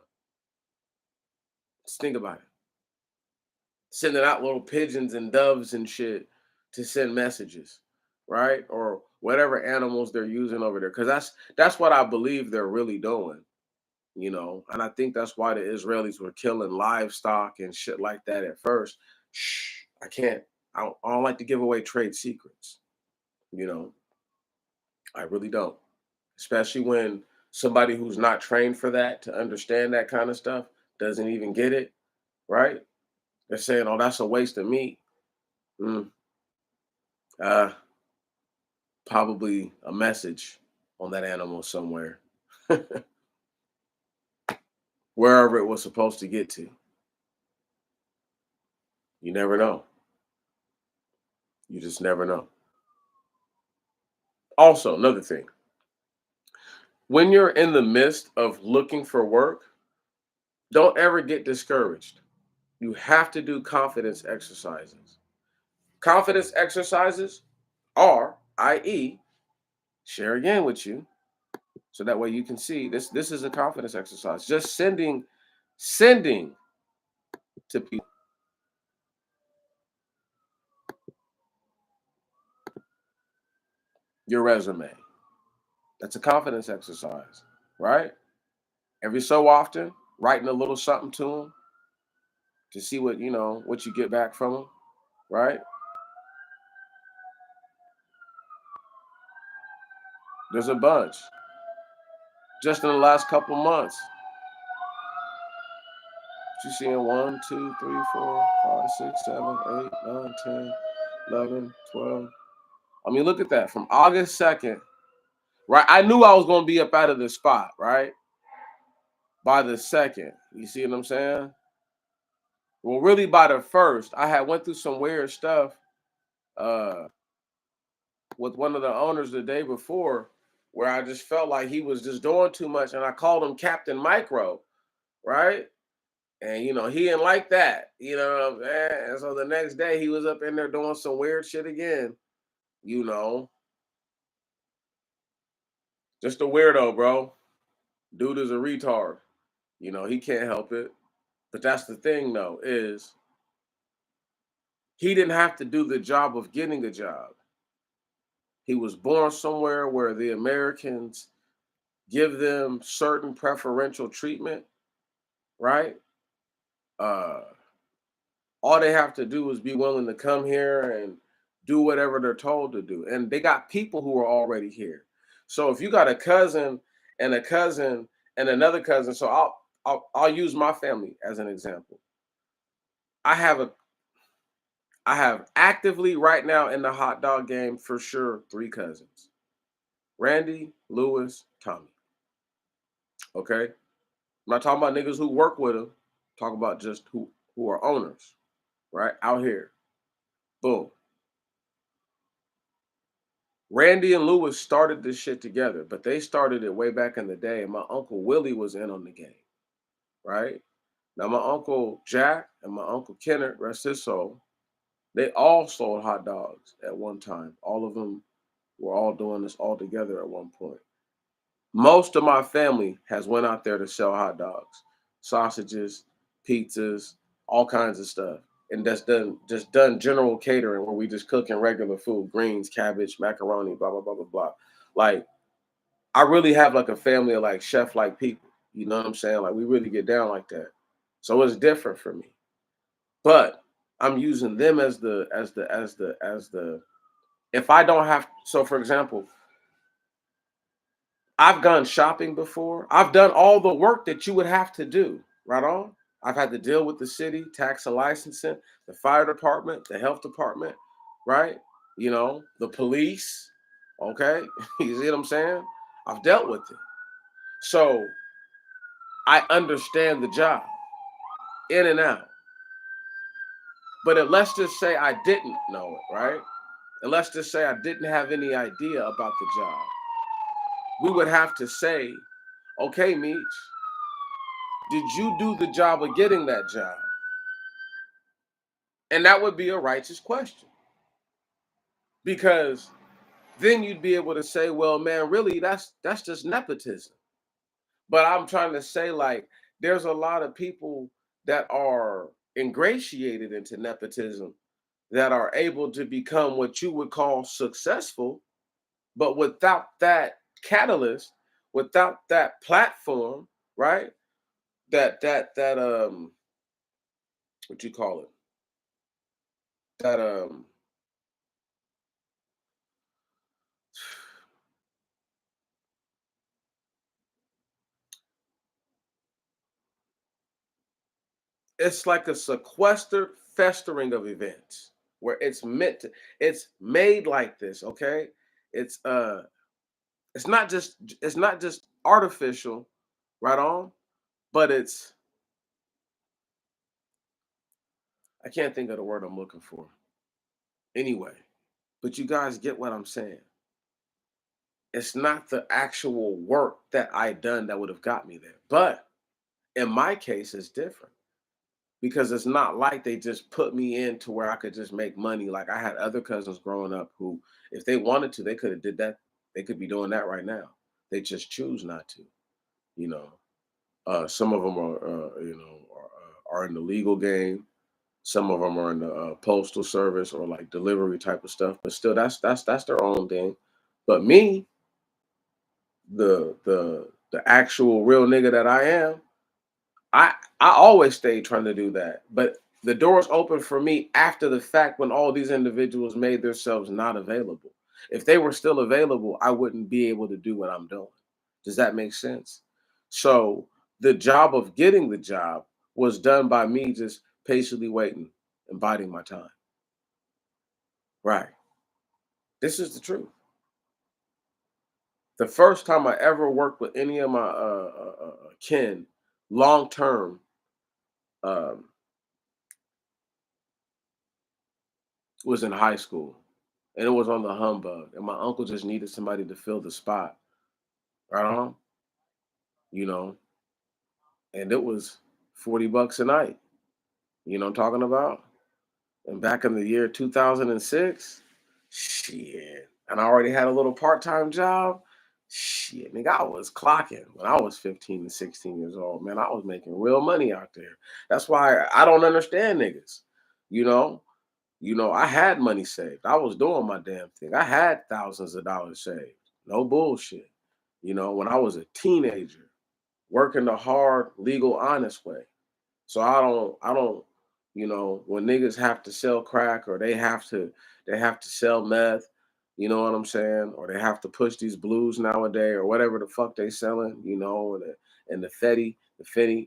Speaker 1: Just think about it. Sending out little pigeons and doves and shit to send messages, right? Or whatever animals they're using over there. Because that's what I believe they're really doing, you know. And I think that's why the Israelis were killing livestock and shit like that at first. Shh, I can't. I don't like to give away trade secrets, you know. I really don't. Especially when somebody who's not trained for that to understand that kind of stuff doesn't even get it, right? They're saying, "Oh, that's a waste of meat." Mm, uh, probably a message on that animal somewhere, wherever it was supposed to get to. You never know. You just never know. Also, another thing, when you're in the midst of looking for work, don't ever get discouraged. You have to do confidence exercises. Confidence exercises are, i.e., share again with you, so that way you can see this. This is a confidence exercise. Just sending to people your resume. That's a confidence exercise, right? Every so often, writing a little something to them to see what what you get back from them, right? There's a bunch. Just in the last couple months, you seeing 1, 2, 3, 4, 5, 6, 7, 8, 9, 10, 11, 12. I mean, look at that. From August 2nd, right? I knew I was going to be up out of this spot, right? By the second. You see what I'm saying? Well, really by the first, I had went through some weird stuff uh with one of the owners the day before where I just felt like he was just doing too much and I called him Captain Micro, right? And he didn't like that. You know what I'm saying? And so the next day he was up in there doing some weird shit again, you know. Just a weirdo, bro. Dude is a retard. He can't help it. But that's the thing though, is he didn't have to do the job of getting a job. He was born somewhere where the Americans give them certain preferential treatment, right? Uh, all they have to do is be willing to come here and do whatever they're told to do. And they got people who are already here. So if you got a cousin and a cousin and another cousin, so I'll use my family as an example. I have a I have actively right now in the hot dog game for sure 3 cousins. Randy, Lewis, Tommy. Okay? I'm not talking about niggas who work with them. Talk about just who are owners, right? Out here. Boom. Randy and Lewis started this shit together, but they started it way back in the day. And my uncle Willie was in on the game, right? Now my uncle Jack and my uncle Kenneth, rest his soul, they all sold hot dogs at one time. All of them were all doing this all together at one point. Most of my family has went out there to sell hot dogs, sausages, pizzas, all kinds of stuff. And that's done general catering where we just cooking regular food, greens, cabbage, macaroni, blah, blah, blah, blah, blah. Like I really have like a family of like chef like people. You know what I'm saying? Like we really get down like that. So it's different for me. But I'm using them as the if I don't have so for example, I've gone shopping before. I've done all the work that you would have to do, right on. I've had to deal with the city, tax and licensing, the fire department, the health department, right? The police. Okay. You see what I'm saying? I've dealt with it. So I understand the job in and out. But let's just say I didn't know it, right? And let's just say I didn't have any idea about the job. We would have to say, okay, Meech, did you do the job of getting that job? And that would be a righteous question because then you'd be able to say, well, man, really, that's just nepotism. But I'm trying to say, like, there's a lot of people that are ingratiated into nepotism, that are able to become what you would call successful, but without that catalyst, without that platform, right? That what you call it? That it's like a sequestered festering of events where it's made like this, okay? It's uh it's not just artificial, right on, but it's I can't think of the word I'm looking for. Anyway, but you guys get what I'm saying. It's not the actual work that I done that would have got me there. But in my case, it's different because it's not like they just put me in to where I could just make money. Like I had other cousins growing up who, if they wanted to, they could have did that. They could be doing that right now. They just choose not to. You know, some of them are, are in the legal game. Some of them are in the postal service or like delivery type of stuff. But still, that's their own thing. But me, the actual real nigga that I am, I I always stayed trying to do that. But the doors open for me after the fact when all these individuals made themselves not available. If they were still available, I wouldn't be able to do what I'm doing. Does that make sense? So the job of getting the job was done by me just patiently waiting and biding my time. Right. This is the truth. The first time I ever worked with any of my kin long term um, was in high school, and it was on the humbug, and my uncle just needed somebody to fill the spot, right on, you know, and it was $40 a night. You know what I'm talking about? And back in the year 2006, shit, and I already had a little part-time job. Shit, nigga, I was clocking when I was 15 and 16 years old. Man, I was making real money out there. That's why I don't understand niggas. You know, I had money saved. I was doing my damn thing. I had thousands of dollars saved. No bullshit. When I was a teenager, working the hard, legal, honest way. So I don't, when niggas have to sell crack or they have to sell meth, you know what I'm saying? Or they have to push these blues nowadays or whatever the fuck they selling, and the fetty,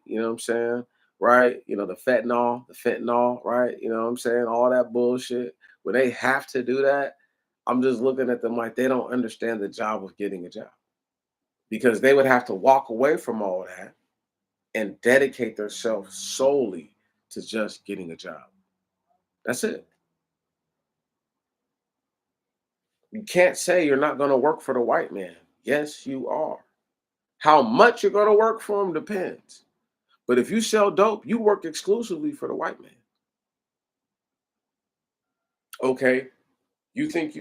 Speaker 1: you know what I'm saying? Right? The fentanyl, right? You know what I'm saying? All that bullshit. When they have to do that, I'm just looking at them like they don't understand the job of getting a job because they would have to walk away from all that and dedicate themselves solely to just getting a job. That's it. You can't say you're not going to work for the white man. Yes, you are. How much you're going to work for him depends. But if you sell dope, you work exclusively for the white man. Okay, you think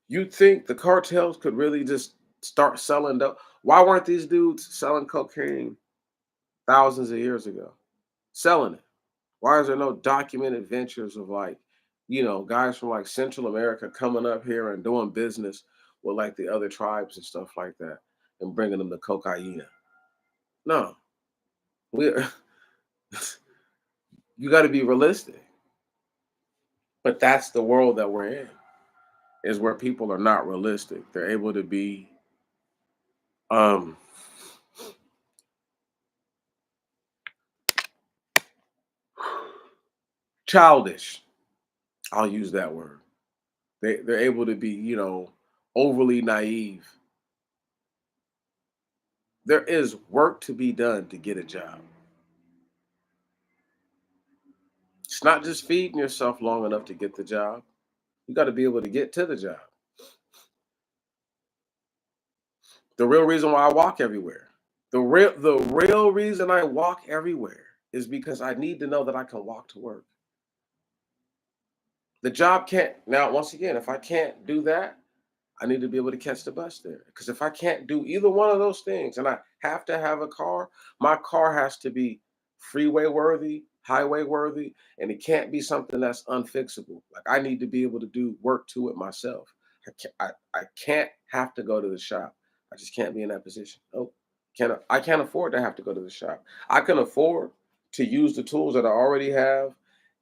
Speaker 1: the cartels could really just start selling dope? Why weren't these dudes selling cocaine thousands of years ago? Selling it. Why is there no documented ventures of like, guys from like Central America coming up here and doing business with like the other tribes and stuff like that and bringing them the cocaine? No, we you got to be realistic. But that's the world that we're in, is where people are not realistic. They're able to be um childish. I'll use that word. They're able to be, overly naive. There is work to be done to get a job. It's not just feeding yourself long enough to get the job. You got to be able to get to the job. The real reason why I walk everywhere. The real reason I walk everywhere is because I need to know that I can walk to work. The job can't now once again, if I can't do that, I need to be able to catch the bus there. Because if I can't do either one of those things and I have to have a car, my car has to be freeway worthy highway worthy, and it can't be something that's unfixable. Like I need to be able to do work to it myself. I can't have to go to the shop. I just can't be in that position. Oh, I can't afford to have to go to the shop. I can afford to use the tools that I already have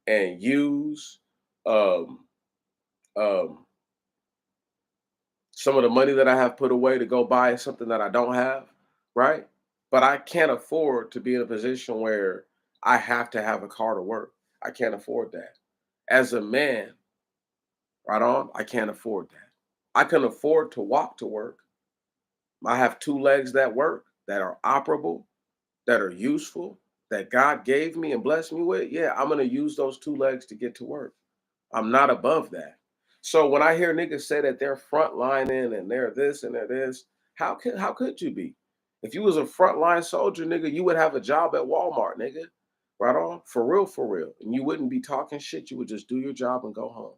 Speaker 1: and use um, um, some of the money that I have put away to go buy something that I don't have, right? But I can't afford to be in a position where I have to have a car to work. I can't afford that. As a man, right on, I can't afford that. I can afford to walk to work. I have two legs that work, that are operable, that are useful, that God gave me and blessed me with. Yeah, I'm going to use those two legs to get to work. I'm not above that. So when I hear niggas say that they're frontlining and they're this and they're this, how could you be? If you was a frontline soldier, nigga, you would have a job at Walmart, nigga. Right on? For real, for real. And you wouldn't be talking shit. You would just do your job and go home.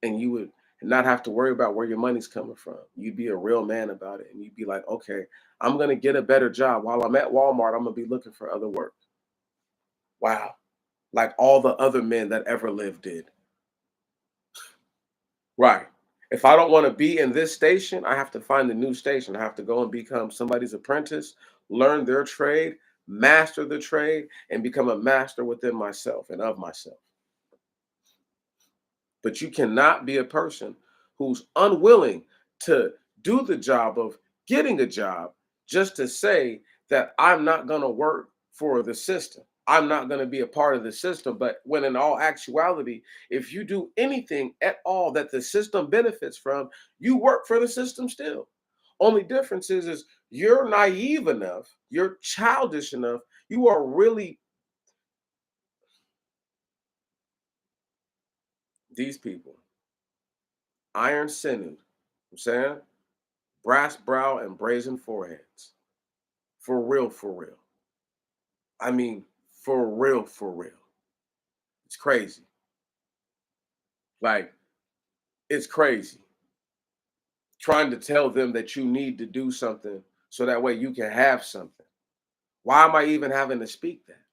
Speaker 1: And you would not have to worry about where your money's coming from. You'd be a real man about it. And you'd be like, okay, I'm gonna get a better job. While I'm at Walmart, I'm gonna be looking for other work. Wow. Like all the other men that ever lived did. Right. If I don't want to be in this station, I have to find a new station. I have to go and become somebody's apprentice, learn their trade, master the trade, and become a master within myself and of myself. But you cannot be a person who's unwilling to do the job of getting a job just to say that I'm not going to work for the system. I'm not going to be a part of the system. But when in all actuality, if you do anything at all that the system benefits from, you work for the system still. Only difference is you're naive enough, you're childish enough, you are really these people, iron sinewed. I'm saying brass brow and brazen foreheads. For real, for real. I mean, for real, for real. It's crazy. Like, it's crazy. Trying to tell them that you need to do something so that way you can have something. Why am I even having to speak that?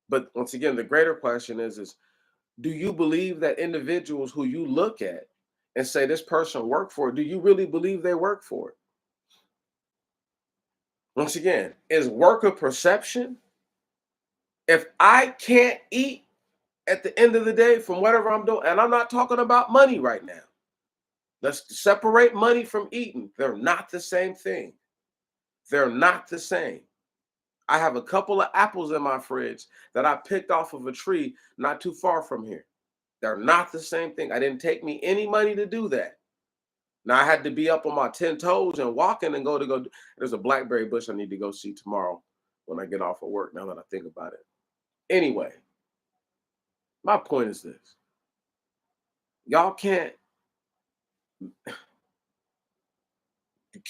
Speaker 1: But once again, the greater question is do you believe that individuals who you look at and say this person worked for it, do you really believe they work for it? Once again, is work a perception? If I can't eat at the end of the day from whatever I'm doing, and I'm not talking about money right now. Let's separate money from eating. They're not the same thing. They're not the same. I have a couple of apples in my fridge that I picked off of a tree not too far from here. They're not the same thing. I didn't take me any money to do that. Now I had to be up on my 10 toes and walking and go. There's a blackberry bush I need to go see tomorrow when I get off of work, now that I think about it. Anyway, my point is this. Y'all can't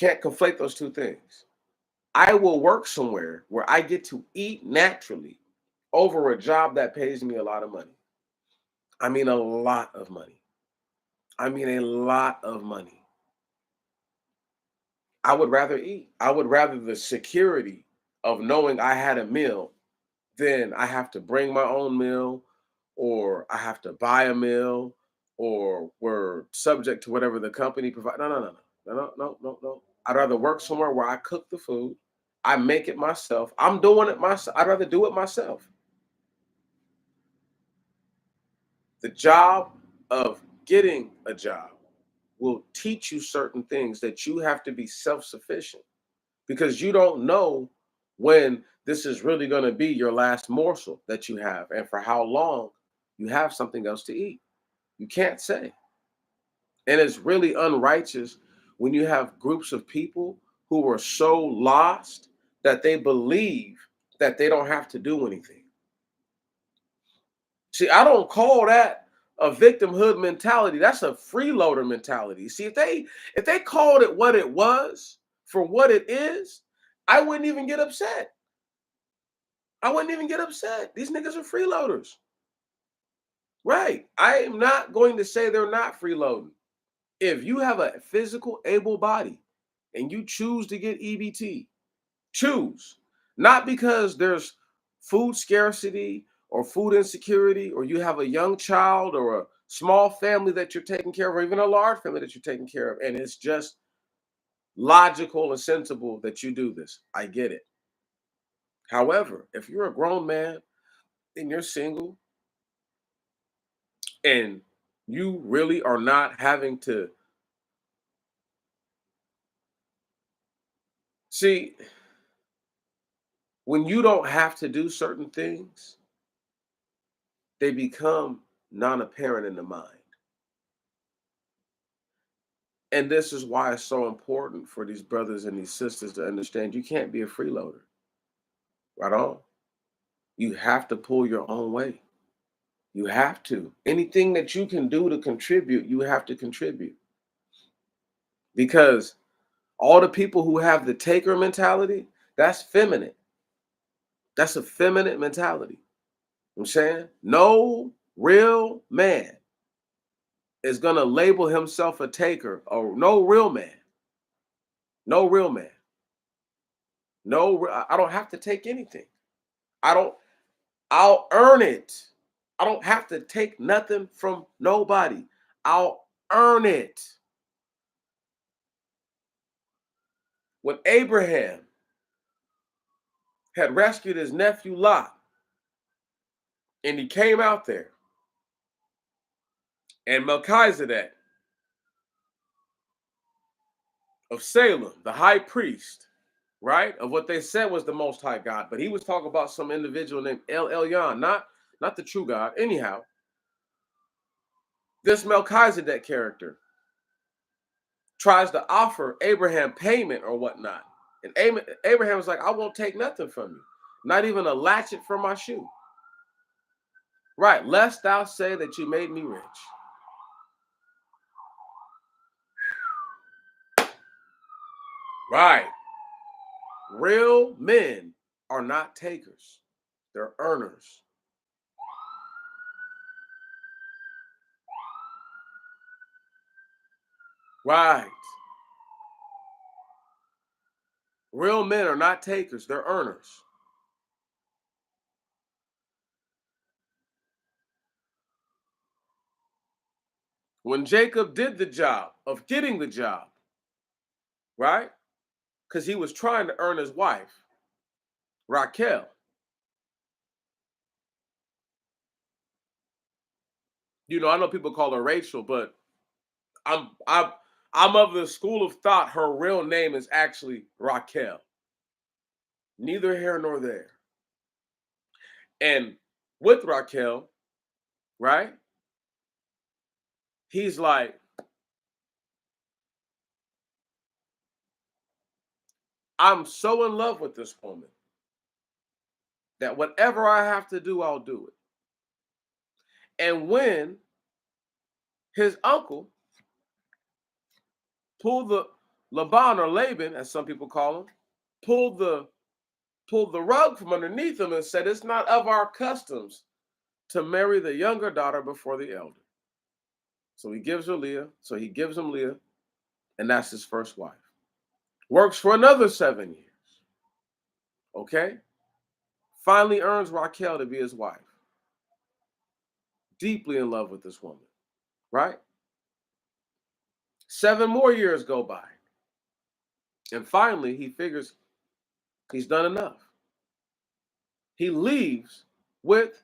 Speaker 1: conflate those two things. I will work somewhere where I get to eat naturally over a job that pays me a lot of money. I mean, a lot of money. I mean, a lot of money. I would rather eat. I would rather the security of knowing I had a meal than I have to bring my own meal or I have to buy a meal or we're subject to whatever the company provides. No, no, no, no, no, no, no, no. I'd rather work somewhere where I cook the food. I make it myself. I'm doing it myself. I'd rather do it myself. The job of getting a job will teach you certain things that you have to be self-sufficient because you don't know when this is really going to be your last morsel that you have and for how long you have something else to eat. You can't say. And it's really unrighteous when you have groups of people who are so lost that they believe that they don't have to do anything. See, I don't call that a victimhood mentality. That's a freeloader mentality. See, if they called it what it was for what it is, I wouldn't even get upset. I wouldn't even get upset. These niggas are freeloaders. Right. I am not going to say they're not freeloading. If you have a physical able body and you choose to get EBT, choose. Not because there's food scarcity or food insecurity, or you have a young child or a small family that you're taking care of, or even a large family that you're taking care of, and it's just logical and sensible that you do this. I get it. However, if you're a grown man and you're single and you really are not having to see, when you don't have to do certain things, they become non-apparent in the mind. And this is why it's so important for these brothers and these sisters to understand you can't be a freeloader. Right on. You have to pull your own weight. You have to. Anything that you can do to contribute, you have to contribute. Because all the people who have the taker mentality, that's feminine. That's a feminine mentality. You know what I'm saying? No real man is going to label himself a taker, or no real man. No real man. I don't have to take anything. I don't, I'll earn it. I don't have to take nothing from nobody. I'll earn it. When Abraham had rescued his nephew Lot, and he came out there, and Melchizedek of Salem, the high priest, right, of what they said was the Most High God, but he was talking about some individual named El Elyon, not the true God. Anyhow, this Melchizedek character tries to offer Abraham payment or whatnot, and Abraham was like, "I won't take nothing from you, not even a latchet from my shoe." Right, lest thou say that you made me rich. Right. Real men are not takers. They're earners. Right. Real men are not takers. They're earners. When Jacob did the job of getting the job, right? Because he was trying to earn his wife, Raquel. I know people call her Rachel, but I'm I'm I'm of the school of thought her real name is actually Raquel. Neither here nor there. And with Raquel, right? He's like, I'm so in love with this woman that whatever I have to do, I'll do it. And when his uncle pulled the Laban, or Laban, as some people call him, pulled the rug from underneath him and said, "It's not of our customs to marry the younger daughter before the elder." So he gives her Leah. So he gives him Leah, and that's his first wife. Works for another 7 years. Okay. Finally earns Raquel to be his wife. Deeply in love with this woman. Right. 7 more years go by. And finally, he figures he's done enough. He leaves with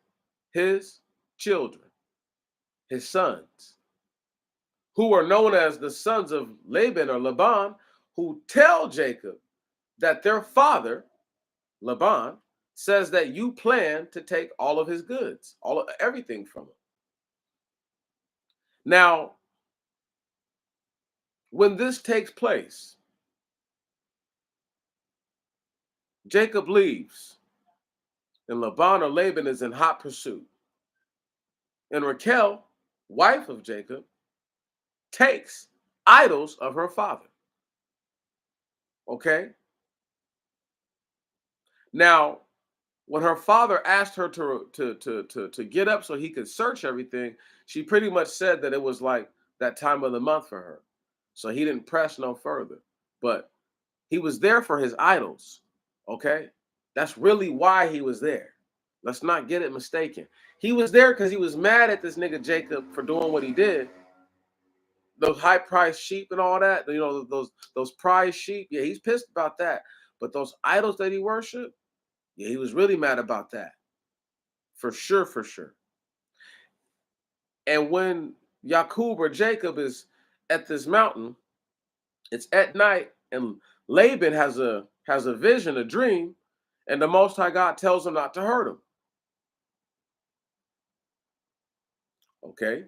Speaker 1: his children, his sons, who are known as the sons of Laban or Laban, who tell Jacob that their father, Laban, says that you plan to take all of his goods, everything from him. Now, when this takes place, Jacob leaves, and Laban or Laban is in hot pursuit. And Raquel, wife of Jacob, takes idols of her father. Okay? Now, when her father asked her to get up so he could search everything, she pretty much said that it was like that time of the month for her. So he didn't press no further. But he was there for his idols. Okay? That's really why he was there. Let's not get it mistaken. He was there because he was mad at this nigga Jacob for doing what he did. Those high priced sheep and all that, those prize sheep. Yeah, he's pissed about that. But those idols that he worshiped, yeah, he was really mad about that. For sure, for sure. And when Yakub or Jacob is at this mountain, it's at night, and Laban has a vision, a dream, and the Most High God tells him not to hurt him. Okay,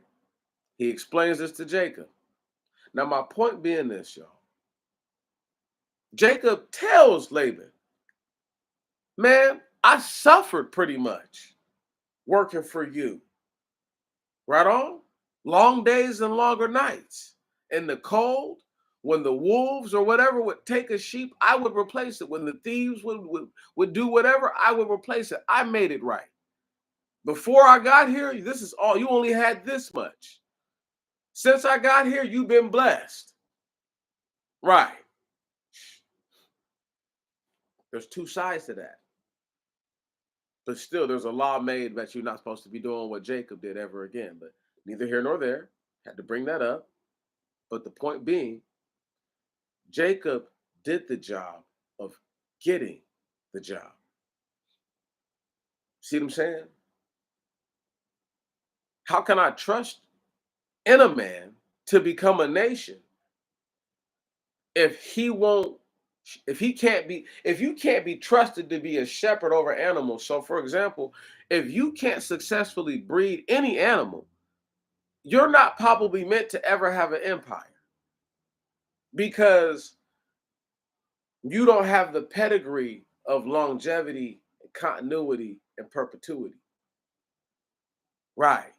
Speaker 1: he explains this to Jacob. Now, my point being this, y'all. Jacob tells Laban, man, I suffered pretty much working for you. Right on? Long days and longer nights. In the cold, when the wolves or whatever would take a sheep, I would replace it. When the thieves would do whatever, I would replace it. I made it right. Before I got here, this is all. You only had this much. Since I got here, you've been blessed. Right. There's two sides to that. But still, there's a law made that you're not supposed to be doing what Jacob did ever again. But neither here nor there. Had to bring that up. But the point being, Jacob did the job of getting the job. See what I'm saying? How can I trust in a man to become a nation if he won't, if you can't be trusted to be a shepherd over animals? So, for example, if you can't successfully breed any animal, you're not probably meant to ever have an empire because you don't have the pedigree of longevity, continuity, and perpetuity. Right.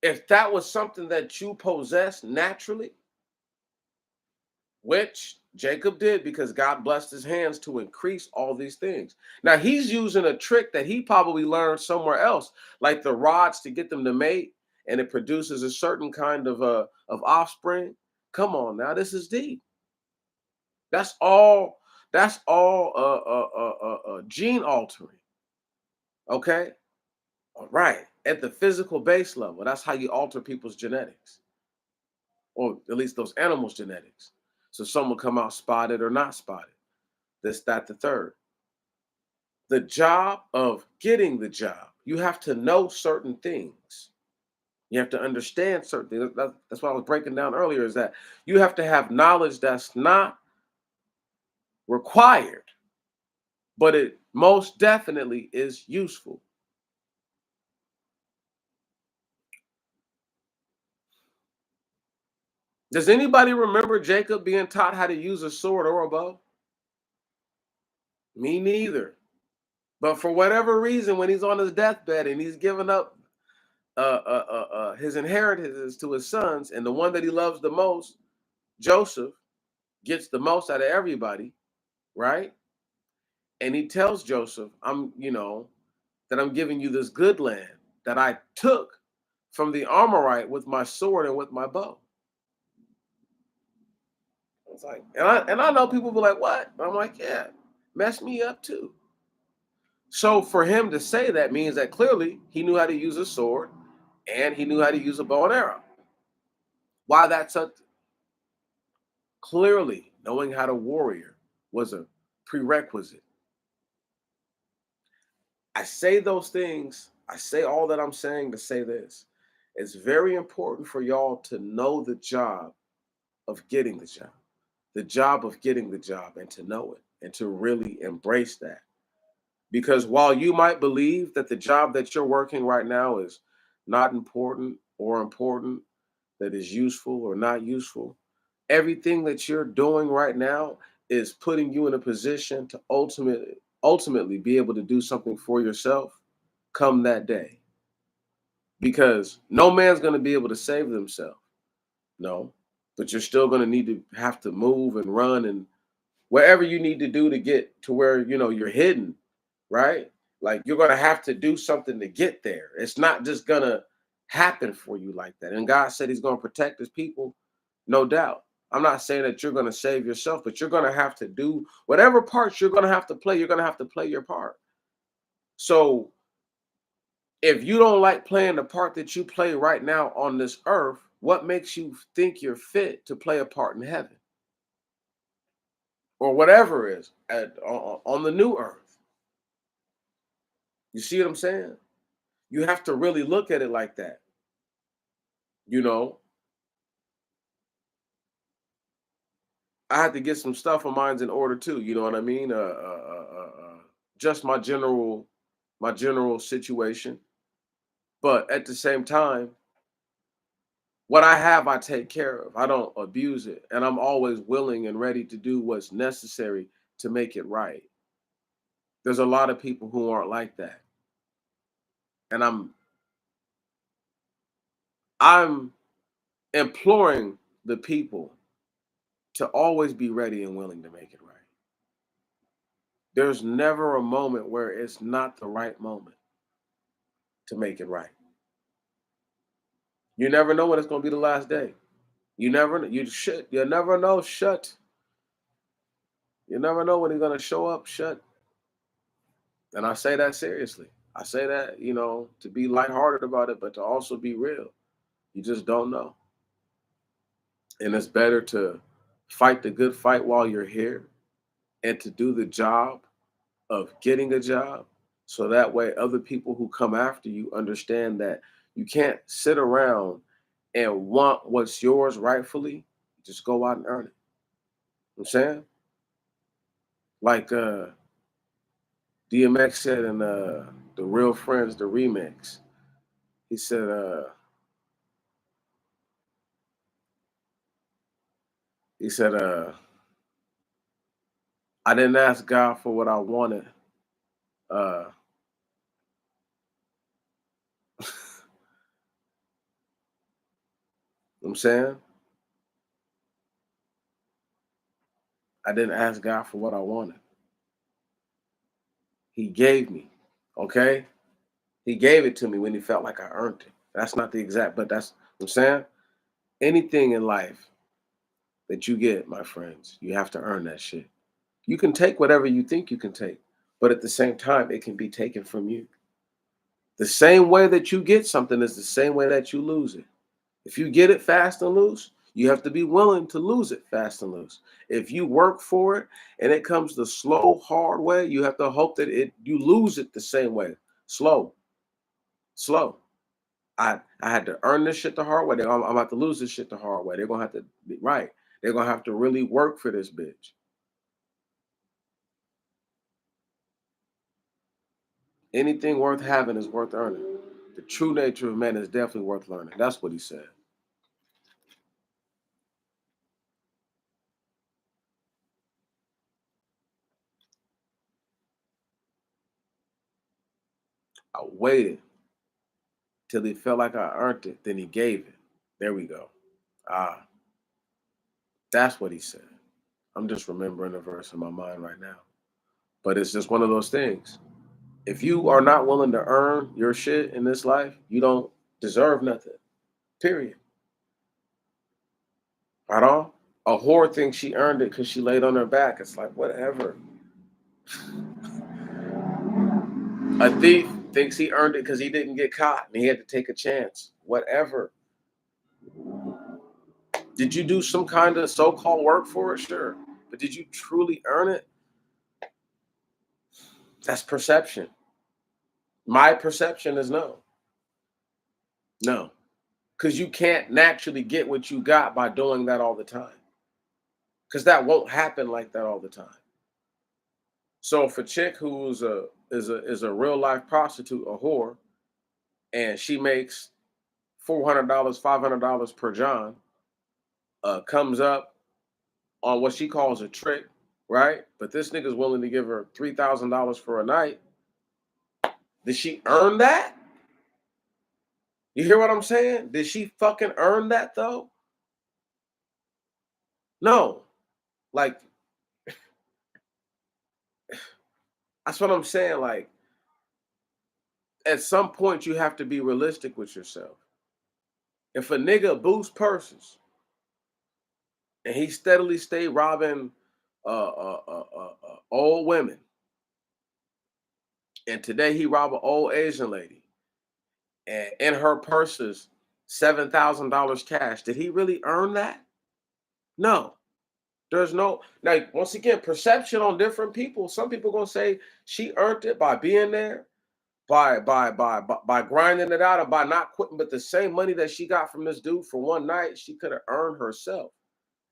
Speaker 1: If that was something that you possess naturally, which Jacob did because God blessed his hands to increase all these things. Now he's using a trick that he probably learned somewhere else, like the rods to get them to mate, and it produces a certain kind of offspring. Come on now, this is deep. That's all. That's all gene altering. Okay. All right. At the physical base level, that's how you alter people's genetics, or at least those animals' genetics. So some will come out spotted or not spotted. This, that, the third. The job of getting the job, you have to know certain things. You have to understand certain things. That's what I was breaking down earlier, is that you have to have knowledge that's not required, but it most definitely is useful. Does anybody remember Jacob being taught how to use a sword or a bow? Me neither. But for whatever reason, when he's on his deathbed and he's giving up his inheritances to his sons, and the one that he loves the most, Joseph, gets the most out of everybody, right? And he tells Joseph, that I'm giving you this good land that I took from the Amorite with my sword and with my bow. It's like, and I know people be like, what? I'm like, yeah, mess me up too. So for him to say that means that clearly he knew how to use a sword and he knew how to use a bow and arrow. Why that's a clearly knowing how to warrior was a prerequisite. I say those things, I say all that I'm saying to say this. It's very important for y'all to know the job of getting the job of getting the job, and to know it and to really embrace that. Because while you might believe that the job that you're working right now is not important or important, that is useful or not useful, everything that you're doing right now is putting you in a position to ultimately be able to do something for yourself come that day. Because no man's going to be able to save themselves. No. But you're still going to need to have to move and run and wherever you need to do to get to where you're hidden, right? Like you're going to have to do something to get there. It's not just going to happen for you like that. And God said he's going to protect his people, no doubt. I'm not saying that you're going to save yourself, but you're going to have to do whatever parts you're going to have to play. You're going to have to play your part. So If you don't like playing the part that you play right now on this earth, what makes you think you're fit to play a part in heaven or whatever is on the new earth? You see what I'm saying? You have to really look at it like that. You know, I had to get some stuff of mine's in order too. You know what I mean? Just my general situation. But at the same time, what I have, I take care of. I don't abuse it, and I'm always willing and ready to do what's necessary to make it right. There's a lot of people who aren't like that, and I'm imploring the people to always be ready and willing to make it right. There's never a moment where it's not the right moment to make it right. You never know when it's going to be the last day. You never you shit. You never know. Shut. You never know when he's going to show up. Shut. And I say that seriously. I say that, to be lighthearted about it, but to also be real. You just don't know. And it's better to fight the good fight while you're here and to do the job of getting a job. So that way, other people who come after you understand that you can't sit around and want what's yours rightfully. Just go out and earn it. You know what I'm saying? Like DMX said in the Real Friends, the remix. He said, he said, I didn't ask God for what I wanted. Uh, I'm saying I didn't ask God for what I wanted. He gave me. Okay, He gave it to me when He felt like I earned it. That's not the exact, but that's what I'm saying. Anything in life that you get, my friends, you have to earn that shit. You can take whatever you think you can take, but at the same time, it can be taken from you. The same way that you get something is the same way that you lose it. If you get it fast and loose, you have to be willing to lose it fast and loose. If you work for it and it comes the slow, hard way, you have to hope that you lose it the same way. Slow, slow. I had to earn this shit the hard way. I'm about to lose this shit the hard way. They're gonna have to be right. They're gonna have to really work for this bitch. Anything worth having is worth earning. The true nature of man is definitely worth learning. That's what he said. I waited till he felt like I earned it. Then he gave it. There we go. Ah, that's what he said. I'm just remembering the verse in my mind right now. But it's just one of those things. If you are not willing to earn your shit in this life, you don't deserve nothing. Period. At all. A whore thinks she earned it because she laid on her back. It's like, whatever. A thief thinks he earned it because he didn't get caught and he had to take a chance. Whatever. Did you do some kind of so called work for it? Sure. But did you truly earn it? That's perception. My perception is no. No. Because you can't naturally get what you got by doing that all the time. Because that won't happen like that all the time. So if a chick who's a real life prostitute, a whore, and she makes $400, $500 per John, comes up on what she calls a trick, right? But this nigga's willing to give her $3,000 for a night. Did she earn that? You hear what I'm saying? Did she fucking earn that though? No. Like, that's what I'm saying. Like, at some point, you have to be realistic with yourself. If a nigga boosts purses and he steadily stay robbing old women, and today he robbed an old Asian lady, and in her purses $7,000 cash. Did he really earn that? No. There's no, now once again, perception on different people. Some people gonna say she earned it by being there, by grinding it out, or by not quitting. But the same money that she got from this dude for one night, she could have earned herself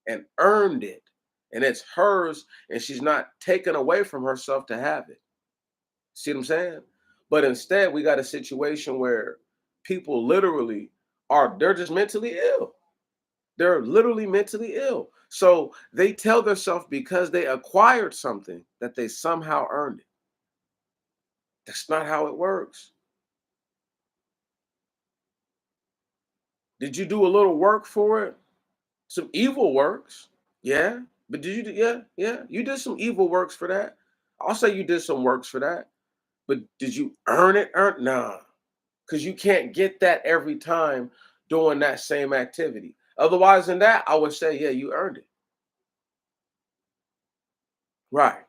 Speaker 1: and earned it. And it's hers, and she's not taken away from herself to have it. See what I'm saying? But instead, we got a situation where people literally they're just mentally ill. They're literally mentally ill. So they tell themselves because they acquired something that they somehow earned it. That's not how it works. Did you do a little work for it? Some evil works. Yeah. But did you do, yeah, yeah. You did some evil works for that. I'll say you did some works for that. But did you earn it? Nah. Because you can't get that every time doing that same activity. Otherwise than that, I would say, yeah, you earned it. Right.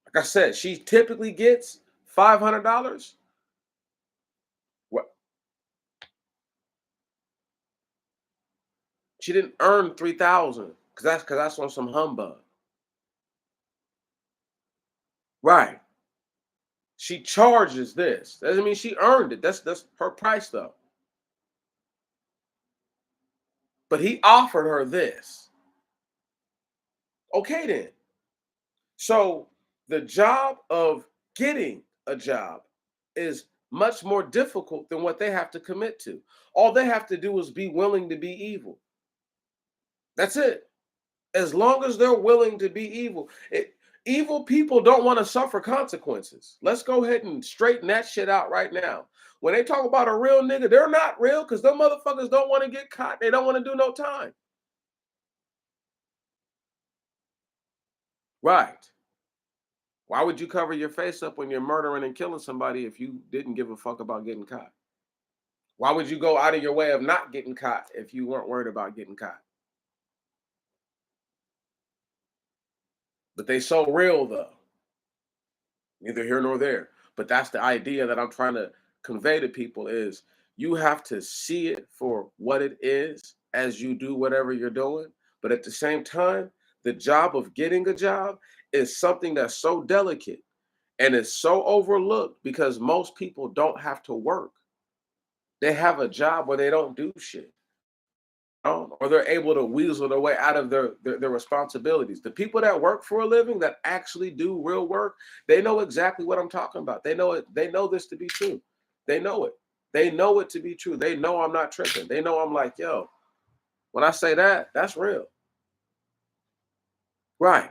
Speaker 1: Like I said, she typically gets $500. What, she didn't earn 3,000 because that's on some humbug. Right. She charges this. Doesn't mean she earned it. That's her price though. But he offered her this. Okay then. So the job of getting a job is much more difficult than what they have to commit to. All they have to do is be willing to be evil. That's it. As long as they're willing to be evil. Evil people don't want to suffer consequences. Let's go ahead and straighten that shit out right now. When they talk about a real nigga, they're not real because them motherfuckers don't want to get caught. They don't want to do no time. Right. Why would you cover your face up when you're murdering and killing somebody if you didn't give a fuck about getting caught? Why would you go out of your way of not getting caught if you weren't worried about getting caught? But they so real though. Neither here nor there. But that's the idea that I'm trying to convey to people is you have to see it for what it is as you do whatever you're doing. But at the same time, the job of getting a job is something that's so delicate and it's so overlooked because most people don't have to work. They have a job where they don't do shit. Or they're able to weasel their way out of their responsibilities. The people that work for a living that actually do real work, they know exactly what I'm talking about. They know it. They know this to be true. They know it. They know it to be true. They know I'm not tripping. They know I'm like, yo, when I say that, that's real. Right.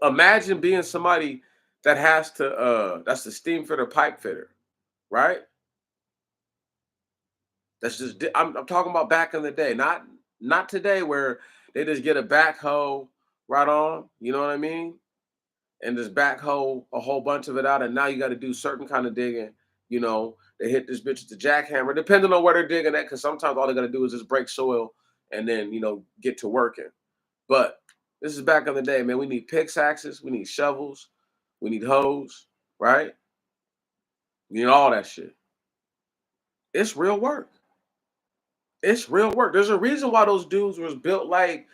Speaker 1: Imagine being somebody that has to that's the steam fitter, pipe fitter, right? That's just I'm talking about back in the day, not today where they just get a backhoe right on, you know what I mean? And just backhoe a whole bunch of it out, and now you got to do certain kind of digging. You know, they hit this bitch with the jackhammer, depending on where they're digging at, because sometimes all they got to do is just break soil and then get to working. But this is back in the day, man. We need pickaxes, we need shovels, we need hoes, right? We need all that shit. It's real work. It's real work. There's a reason why those dudes was built like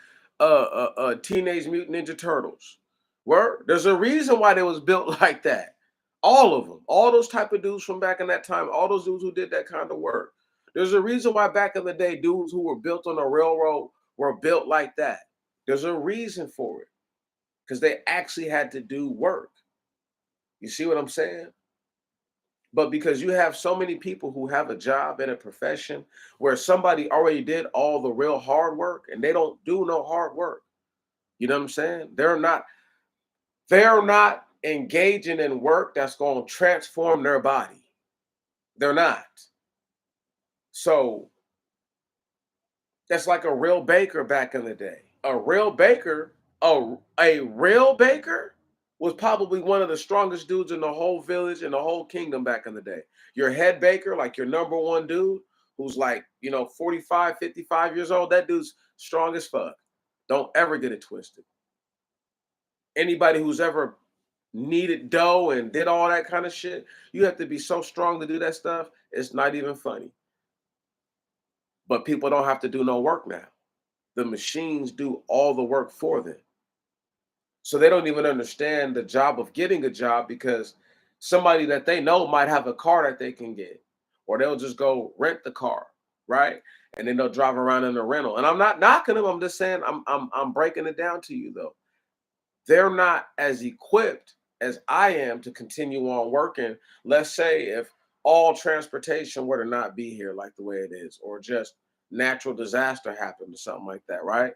Speaker 1: Teenage Mutant Ninja Turtles. Were there's a reason why they was built like that. All of them, all those type of dudes from back in that time, all those dudes who did that kind of work. There's a reason why back in the day, dudes who were built on a railroad were built like that. There's a reason for it because they actually had to do work. You see what I'm saying? But because you have so many people who have a job and a profession where somebody already did all the real hard work and they don't do no hard work. You know what I'm saying? They're not engaging in work that's going to transform their body. They're not. So that's like a real baker back in the day. A real baker was probably one of the strongest dudes in the whole village and the whole kingdom back in the day. Your head baker, like your number one dude, who's like, 45, 55 years old, that dude's strong as fuck. Don't ever get it twisted. Anybody who's ever kneaded dough and did all that kind of shit. You have to be so strong to do that stuff. It's not even funny. But people don't have to do no work now. The machines do all the work for them. So they don't even understand the job of getting a job because somebody that they know might have a car that they can get, or they'll just go rent the car, right? And then they'll drive around in a rental. And I'm not knocking them. I'm just saying I'm breaking it down to you though. They're not as equipped as I am to continue on working. Let's say if all transportation were to not be here like the way it is, or just natural disaster happened or something like that, right?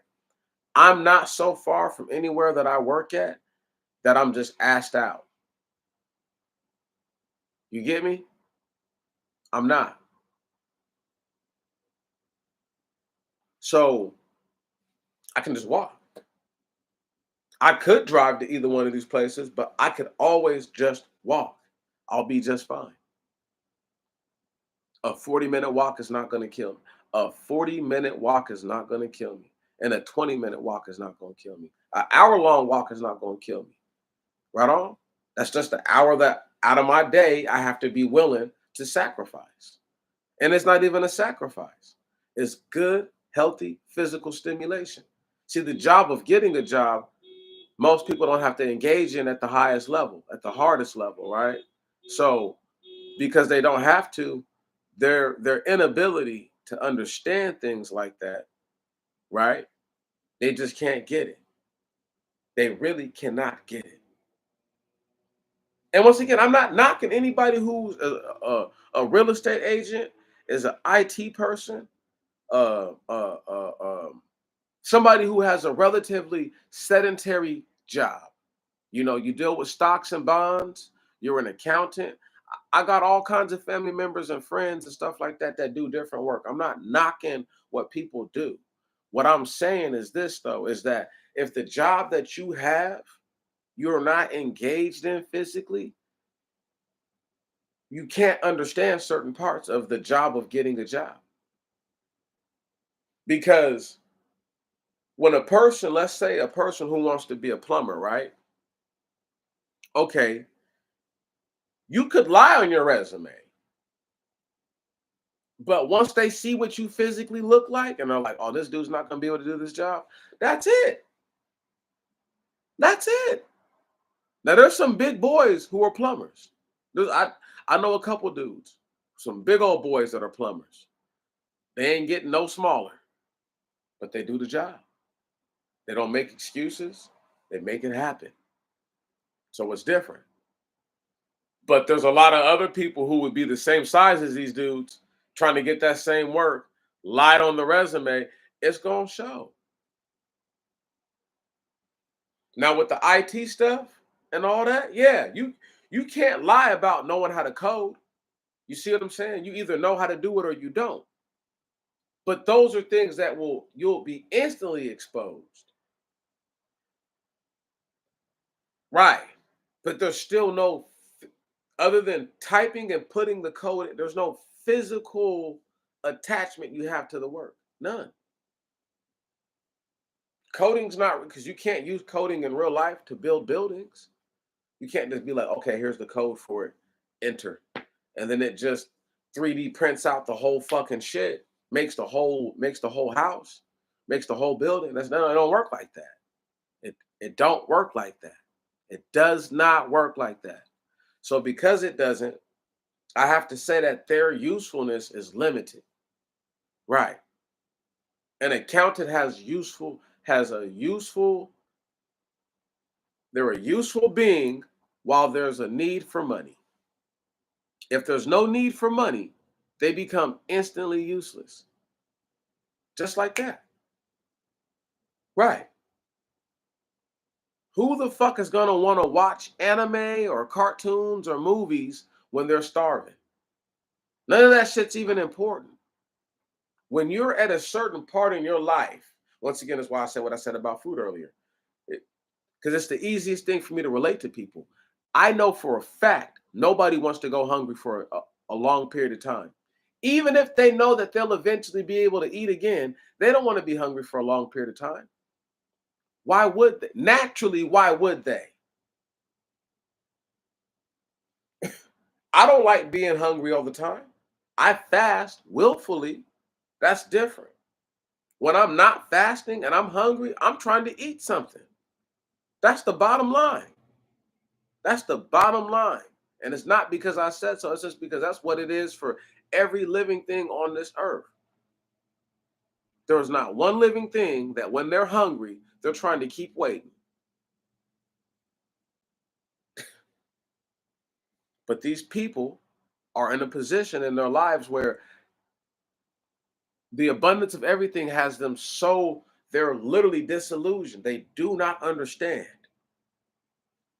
Speaker 1: I'm not so far from anywhere that I work at that I'm just asked out. You get me? I'm not. So I can just walk. I could drive to either one of these places, but I could always just walk. I'll be just fine. A 40-minute walk is not going to kill me. A 40-minute walk is not going to kill me. And a 20-minute walk is not going to kill me. An hour-long walk is not going to kill me. Right on? That's just the hour that out of my day I have to be willing to sacrifice. And it's not even a sacrifice. It's good, healthy physical stimulation. See, the job of getting a job, most people don't have to engage in at the highest level, at the hardest level, right? So because they don't have to, their inability to understand things like that, right? They just can't get it. They really cannot get it. And once again, I'm not knocking anybody who's a real estate agent, is an IT person, uh, uh, uh, um, somebody who has a relatively sedentary job. You know, you deal with stocks and bonds. You're an accountant. I got all kinds of family members and friends and stuff like that that do different work. I'm not knocking what people do. What I'm saying is this, though, is that if the job that you have, you're not engaged in physically, you can't understand certain parts of the job of getting a job. Because when a person, let's say a person who wants to be a plumber, right? Okay, you could lie on your resume, but once they see what you physically look like and they're like, oh, this dude's not going to be able to do this job, that's it. That's it. Now, there's some big boys who are plumbers. I know a couple dudes, some big old boys that are plumbers. They ain't getting no smaller, but they do the job. They don't make excuses, they make it happen. So it's different. But there's a lot of other people who would be the same size as these dudes trying to get that same work, lied on the resume. It's going to show. Now with the IT stuff and all that, yeah, you can't lie about knowing how to code. You see what I'm saying? You either know how to do it or you don't. But those are things that you'll be instantly exposed. Right. But there's still no, other than typing and putting the code, there's no physical attachment you have to the work. None. Coding's not, because you can't use coding in real life to build buildings. You can't just be like, okay, here's the code for it, enter. And then it just 3D prints out the whole fucking shit, makes the whole house, makes the whole building. It don't work like that. It don't work like that. It does not work like that. So because it doesn't, I have to say that their usefulness is limited. Right. An accountant they're a useful being while there's a need for money. If there's no need for money, they become instantly useless. Just like that. Right. Who the fuck is gonna want to watch anime or cartoons or movies when they're starving? None of that shit's even important. When you're at a certain part in your life, once again, that's why I said what I said about food earlier. Because it's the easiest thing for me to relate to people. I know for a fact nobody wants to go hungry for a long period of time. Even if they know that they'll eventually be able to eat again, they don't want to be hungry for a long period of time. Why would they? Naturally, why would they? I don't like being hungry all the time. I fast willfully. That's different. When I'm not fasting and I'm hungry, I'm trying to eat something. That's the bottom line. That's the bottom line. And it's not because I said so, it's just because that's what it is for every living thing on this earth. There is not one living thing that when they're hungry, they're trying to keep waiting. But these people are in a position in their lives where the abundance of everything has them so they're literally disillusioned. They do not understand.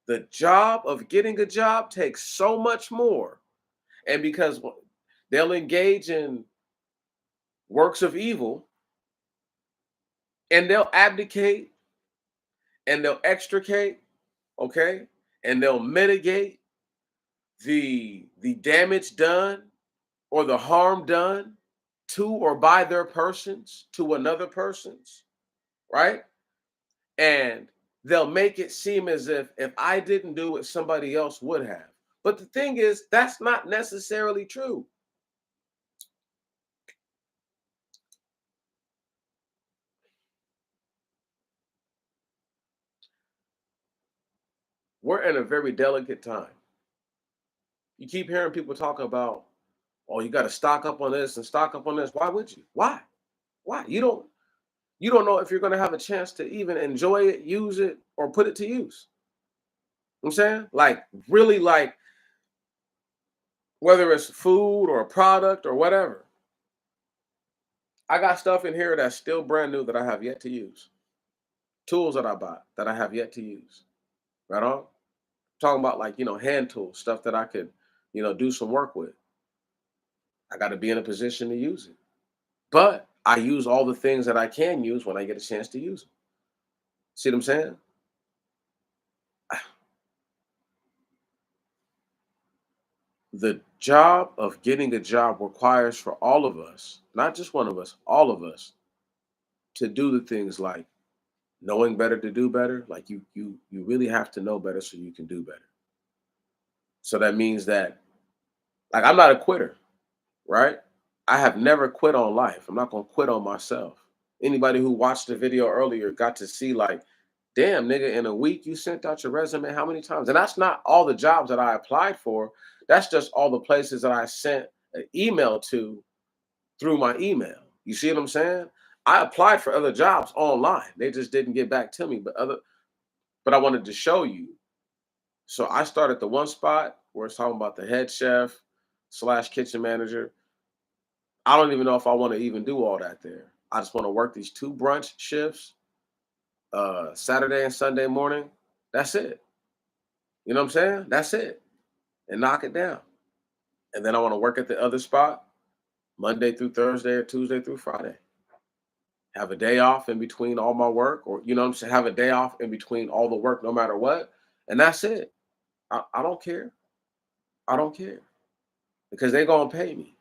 Speaker 1: The job of getting a job takes so much more. And because they'll engage in works of evil and they'll abdicate and they'll extricate, okay? And they'll mitigate the damage done or the harm done to or by their persons to another person's, right? And they'll make it seem as if I didn't do it, somebody else would have. But the thing is, that's not necessarily true. We're in a very delicate time. You keep hearing people talk about, oh, you got to stock up on this and stock up on this. Why would you? Why? Why? You don't know if you're going to have a chance to even enjoy it, use it, or put it to use. You know what I'm saying? Like really like whether it's food or a product or whatever. I got stuff in here that's still brand new that I have yet to use. Tools that I bought that I have yet to use. Right on? Talking about like, hand tools, stuff that I could, do some work with. I got to be in a position to use it. But I use all the things that I can use when I get a chance to use them. See what I'm saying? The job of getting a job requires for all of us, not just one of us, all of us, to do the things like knowing better to do better. Like you really have to know better so you can do better. So that means that like I'm not a quitter, right? I have never quit on life. I'm not gonna quit on myself. Anybody who watched the video earlier got to see like, damn nigga, in a week you sent out your resume how many times? And that's not all the jobs that I applied for. That's just all the places that I sent an email to through my email. You see what I'm saying? I applied for other jobs online. They just didn't get back to me. But I wanted to show you. So I started the one spot where it's talking about the head chef slash kitchen manager. I don't even know if I want to even do all that there. I just want to work these two brunch shifts, Saturday and Sunday morning. That's it. You know what I'm saying? That's it. And knock it down. And then I want to work at the other spot Monday through Thursday or Tuesday through Friday. Have a day off in between all my work, or you know what I'm saying? Have a day off in between all the work, no matter what. And that's it. I don't care. I don't care because they're going to pay me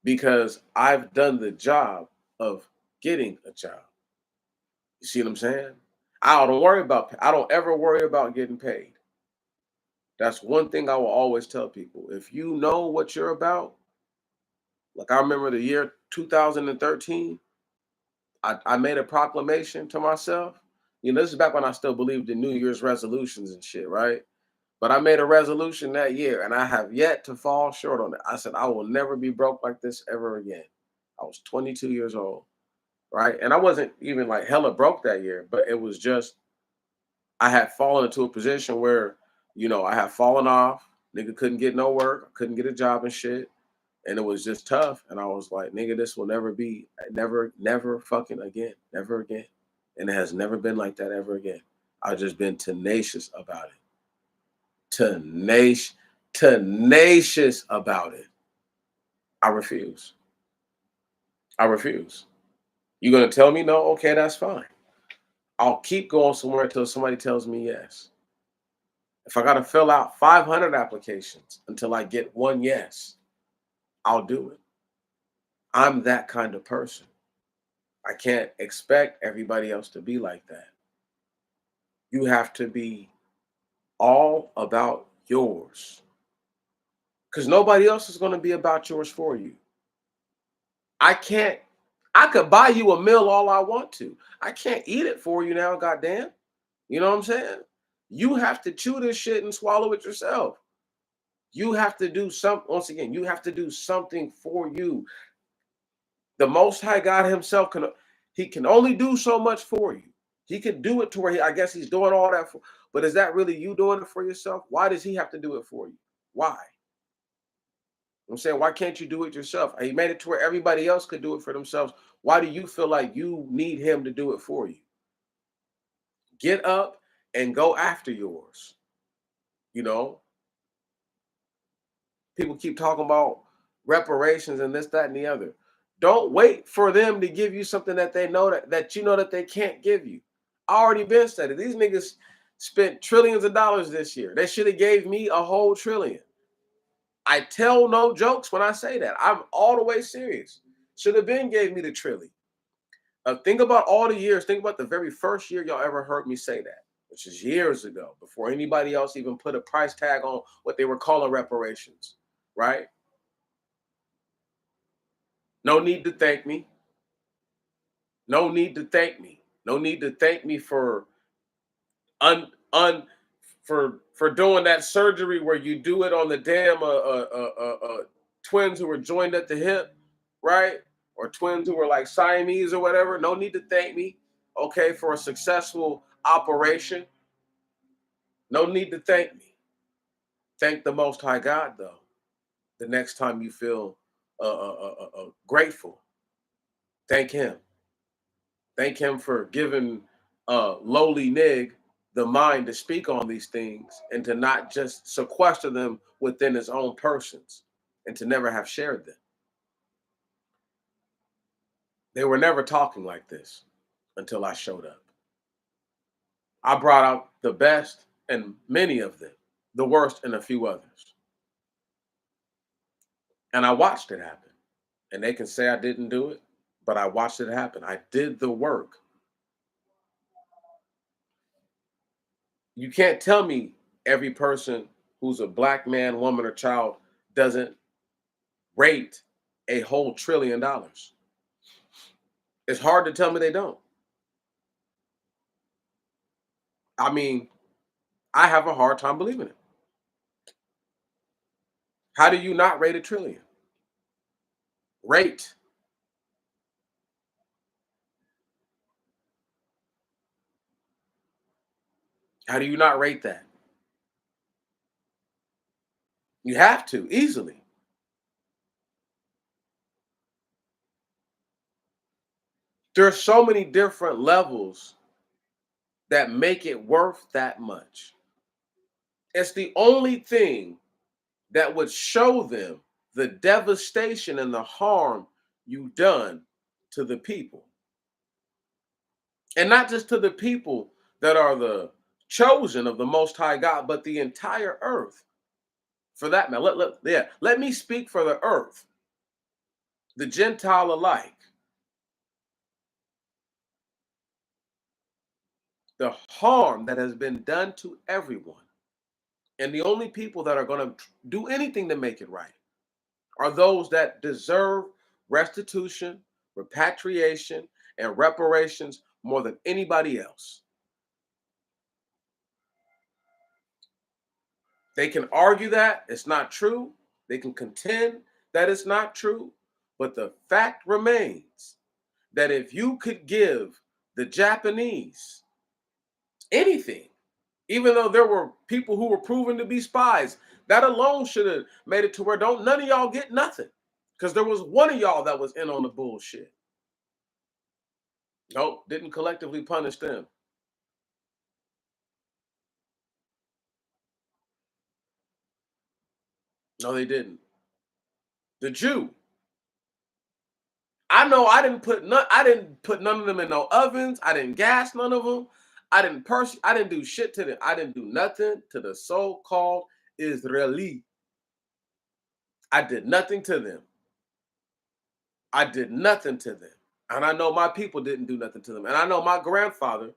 Speaker 1: because I've done the job of getting a job. You see what I'm saying? I don't ever worry about getting paid. That's one thing I will always tell people. If you know what you're about, like I remember the year 2013, I made a proclamation to myself. This is back when I still believed in New Year's resolutions and shit, right? But I made a resolution that year and I have yet to fall short on it. I said, I will never be broke like this ever again. I was 22 years old, right? And I wasn't even like hella broke that year, but it was just I had fallen into a position where, I had fallen off. Nigga couldn't get no work, couldn't get a job and shit. And it was just tough. And I was like, nigga, this will never be, never fucking again, never again. And it has never been like that ever again. I've just been tenacious about it. Tenacious, tenacious about it. I refuse. I refuse. You're gonna tell me no? Okay, that's fine. I'll keep going somewhere until somebody tells me yes. If I got to fill out 500 applications until I get one yes, I'll do it. I'm that kind of person. I can't expect everybody else to be like that. You have to be all about yours. because nobody else is going to be about yours for you. I can't, I could buy you a meal all I want to. I can't eat it for you now, goddamn. You know what I'm saying? You have to chew this shit and swallow it yourself. You have to do something, once again, you have to do something for you. The Most High God Himself He can only do so much for you. He can do it to where I guess He's doing all that for, but is that really you doing it for yourself? Why does He have to do it for you? Why? I'm saying, why can't you do it yourself? He made it to where everybody else could do it for themselves. Why do you feel like you need Him to do it for you? Get up and go after yours. You know, people keep talking about reparations and this, that, and the other. Don't wait for them to give you something that they know that you know that they can't give you. I already been said it. These niggas spent trillions of dollars this year. They should have gave me a whole trillion. I tell no jokes when I say that. I'm all the way serious. Should have been gave me the trillion. Think about all the years. Think about the very first year y'all ever heard me say that, which is years ago, before anybody else even put a price tag on what they were calling reparations, right? No need to thank me. No need to thank me. No need to thank me for for doing that surgery where you do it on the damn twins who were joined at the hip, right? Or twins who were like Siamese or whatever. No need to thank me, okay, for a successful operation. No need to thank me. Thank the Most High God, though. The next time you feel grateful, thank Him. Thank Him for giving lowly nig the mind to speak on these things and to not just sequester them within his own persons and to never have shared them. They were never talking like this until I showed up. I brought out the best in many of them, the worst in a few others. And I watched it happen. And they can say I didn't do it, but I watched it happen. I did the work. You can't tell me every person who's a black man, woman, or child doesn't rate a whole $1 trillion. It's hard to tell me they don't. I mean, I have a hard time believing it. How do you not rate $1 trillion? Rate. How do you not rate that? You have to, easily. There's so many different levels that make it worth that much. It's the only thing that would show them the devastation and the harm you've done to the people. And not just to the people that are the chosen of the Most High God, but the entire earth. For that matter, let me speak for the earth, the Gentile alike. The harm that has been done to everyone. And the only people that are going to do anything to make it right are those that deserve restitution, repatriation, and reparations more than anybody else. They can argue that it's not true. They can contend that it's not true. But the fact remains that if you could give the Japanese anything, even though there were people who were proven to be spies, that alone should have made it to where don't none of y'all get nothing. Because there was one of y'all that was in on the bullshit. Nope, didn't collectively punish them. No, they didn't. The Jew. I didn't put none of them in no ovens. I didn't gas none of them. I didn't do shit to them. I didn't do nothing to the so-called Israeli. I did nothing to them. I did nothing to them. And I know my people didn't do nothing to them. And I know my grandfather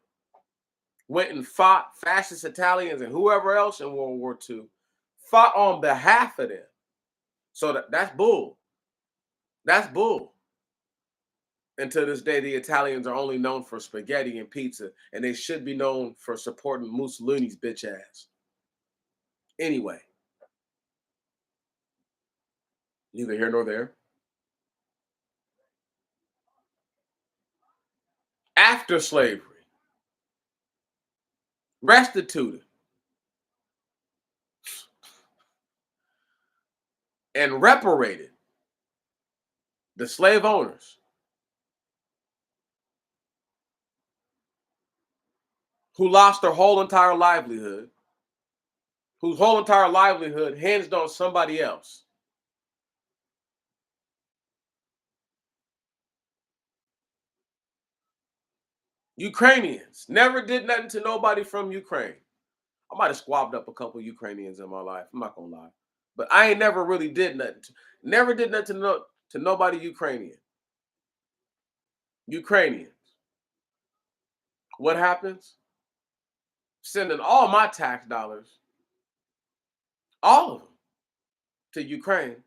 Speaker 1: went and fought fascist Italians and whoever else in World War II, fought on behalf of them. So that's bull. That's bull. And to this day, the Italians are only known for spaghetti and pizza, and they should be known for supporting Mussolini's bitch ass. Anyway, neither here nor there. After slavery, restituted, and reparated the slave owners who lost their whole entire livelihood, whose whole entire livelihood hinged on somebody else. Ukrainians never did nothing to nobody from Ukraine. I might have squabbed up a couple Ukrainians in my life. I'm not gonna lie, but I ain't never really did nothing. Never did nothing to nobody Ukrainian. Ukrainians. What happens? Sending all my tax dollars, all of them, to Ukraine.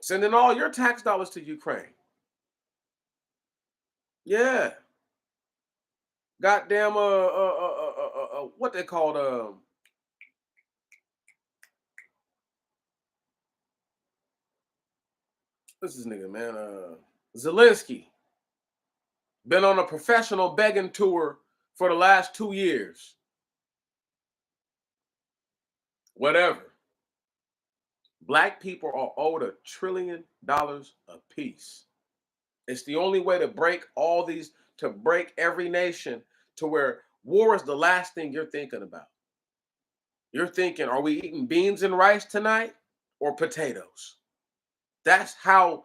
Speaker 1: Sending all your tax dollars to Ukraine. Yeah. Goddamn. What they called what's this nigga, man? Zelensky. Been on a professional begging tour for the last 2 years. Whatever. Black people are owed $1 trillion a piece. It's the only way to break all these, to break every nation to where war is the last thing you're thinking about. You're thinking, are we eating beans and rice tonight or potatoes? That's how,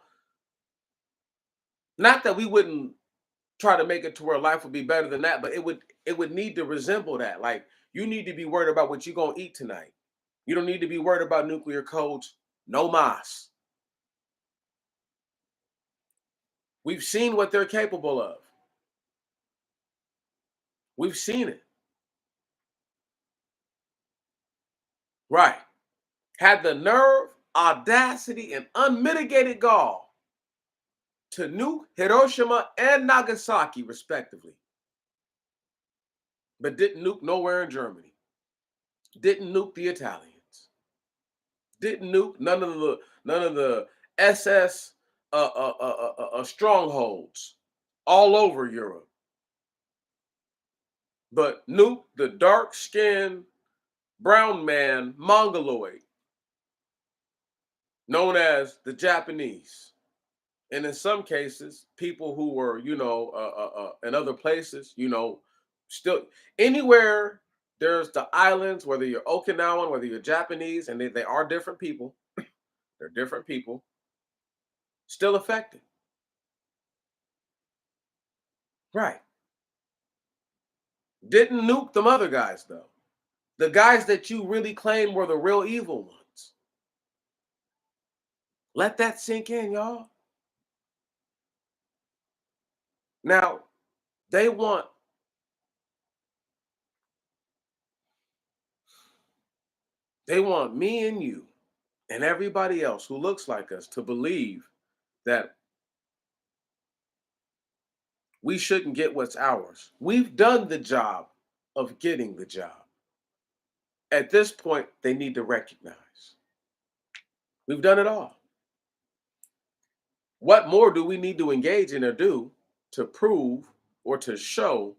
Speaker 1: not that we wouldn't try to make it to where life would be better than that, but it would need to resemble that. Like, you need to be worried about what you're gonna eat tonight. You don't need to be worried about nuclear codes. No mas. We've seen what they're capable of. We've seen it. Right. Had the nerve, audacity, and unmitigated gall to nuke Hiroshima and Nagasaki, respectively, but didn't nuke nowhere in Germany. Didn't nuke the Italians. Didn't nuke none of the SS strongholds all over Europe, but nuked the dark-skinned brown man mongoloid known as the Japanese. And in some cases, people who were, in other places, still anywhere there's the islands, whether you're Okinawan, whether you're Japanese, and they are different people, they're different people, still affected. Right. Didn't nuke them other guys, though. The guys that you really claim were the real evil ones. Let that sink in, y'all. Now, they want me and you and everybody else who looks like us to believe that we shouldn't get what's ours. We've done the job of getting the job. At this point, they need to recognize we've done it all. What more do we need to engage in or do to prove or to show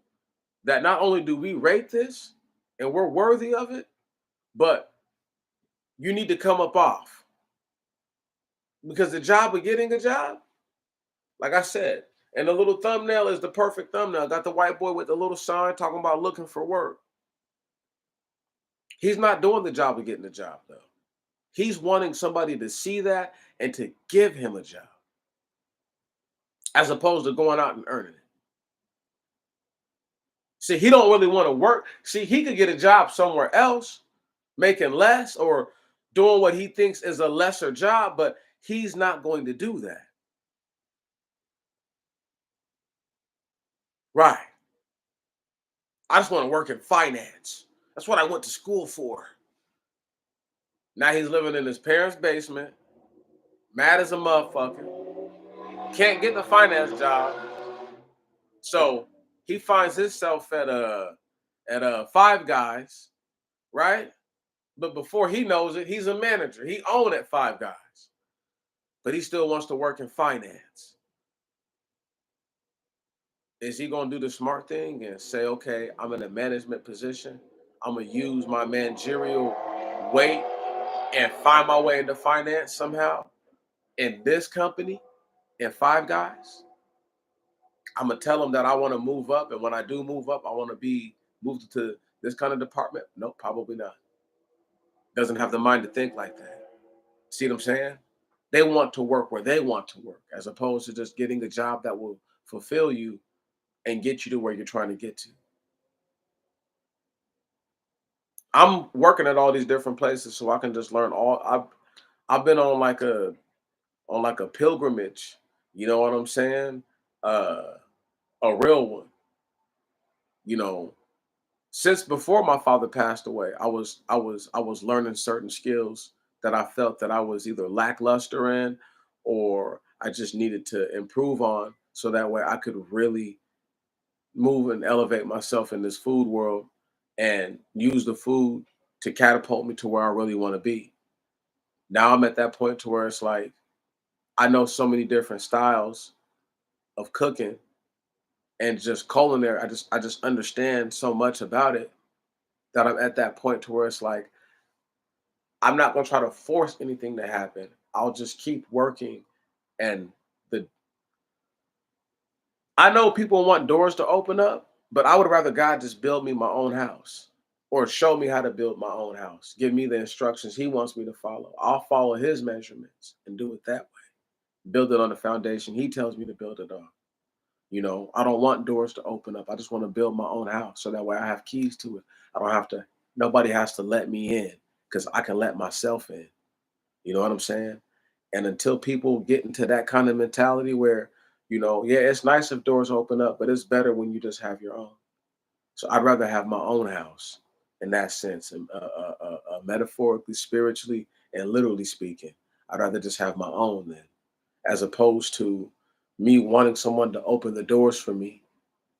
Speaker 1: that not only do we rate this and we're worthy of it, but you need to come up off? Because the job of getting a job, like I said, and the little thumbnail is the perfect thumbnail. Got the white boy with the little sign talking about looking for work. He's not doing the job of getting a job, though. He's wanting somebody to see that and to give him a job, as opposed to going out and earning it. See, he don't really want to work. See, he could get a job somewhere else, making less or doing what he thinks is a lesser job, but he's not going to do that. Right. I just want to work in finance. That's what I went to school for. Now he's living in his parents' basement, mad as a motherfucker, can't get the finance job. So he finds himself at Five Guys, right? But before he knows it, he's a manager. He owned at Five Guys, but he still wants to work in finance. Is he gonna do the smart thing and say, okay, I'm in a management position. I'm gonna use my managerial weight and find my way into finance somehow in this company in Five Guys? I'm gonna tell him that I want to move up, and when I do move up, I want to be moved to this kind of department. No, probably not. Doesn't have the mind to think like that. See what I'm saying? They want to work where they want to work, as opposed to just getting a job that will fulfill you and get you to where you're trying to get to. I'm working at all these different places so I can just learn all. I've been on like a pilgrimage. You know what I'm saying? Uh, a real one. You know, since before my father passed away, I was learning certain skills that I felt that I was either lackluster in or I just needed to improve on so that way I could really move and elevate myself in this food world and use the food to catapult me to where I really want to be. Now I'm at that point to where it's like I know so many different styles of cooking and just culinary. I just understand so much about it that I'm at that point to where it's like I'm not gonna try to force anything to happen. I'll just keep working and the I know people want doors to open up, but I would rather God just build me my own house or show me how to build my own house. Give me the instructions he wants me to follow. I'll follow his measurements and do it that way. Build it on the foundation he tells me to build it on. You know, I don't want doors to open up. I just want to build my own house so that way I have keys to it. I don't have to, nobody has to let me in because I can let myself in. You know what I'm saying? And until people get into that kind of mentality where, yeah, it's nice if doors open up, but it's better when you just have your own. So I'd rather have my own house in that sense, and metaphorically, spiritually, and literally speaking. I'd rather just have my own then, as opposed to me wanting someone to open the doors for me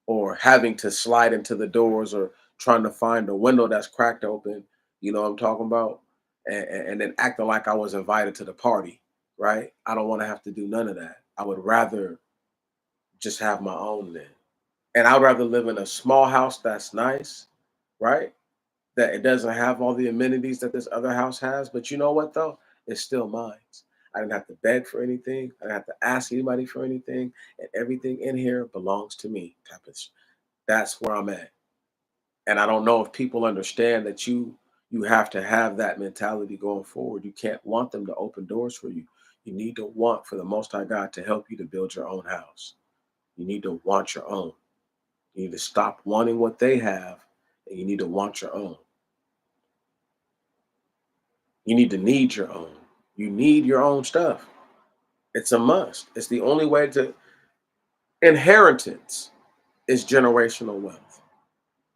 Speaker 1: or having to slide into the doors or trying to find a window that's cracked open, you know what I'm talking about? And then acting like I was invited to the party, right? I don't want to have to do none of that. I would rather just have my own then. And I'd rather live in a small house that's nice, right? That it doesn't have all the amenities that this other house has. But you know what though? It's still mine. I didn't have to beg for anything. I didn't have to ask anybody for anything. And everything in here belongs to me. That's where I'm at. And I don't know if people understand that you have to have that mentality going forward. You can't want them to open doors for you. You need to want for the Most High God to help you to build your own house. You need to want your own. You need to stop wanting what they have, and you need to want your own. You need your own. You need your own stuff. It's a must. It's the only way to inheritance is generational wealth.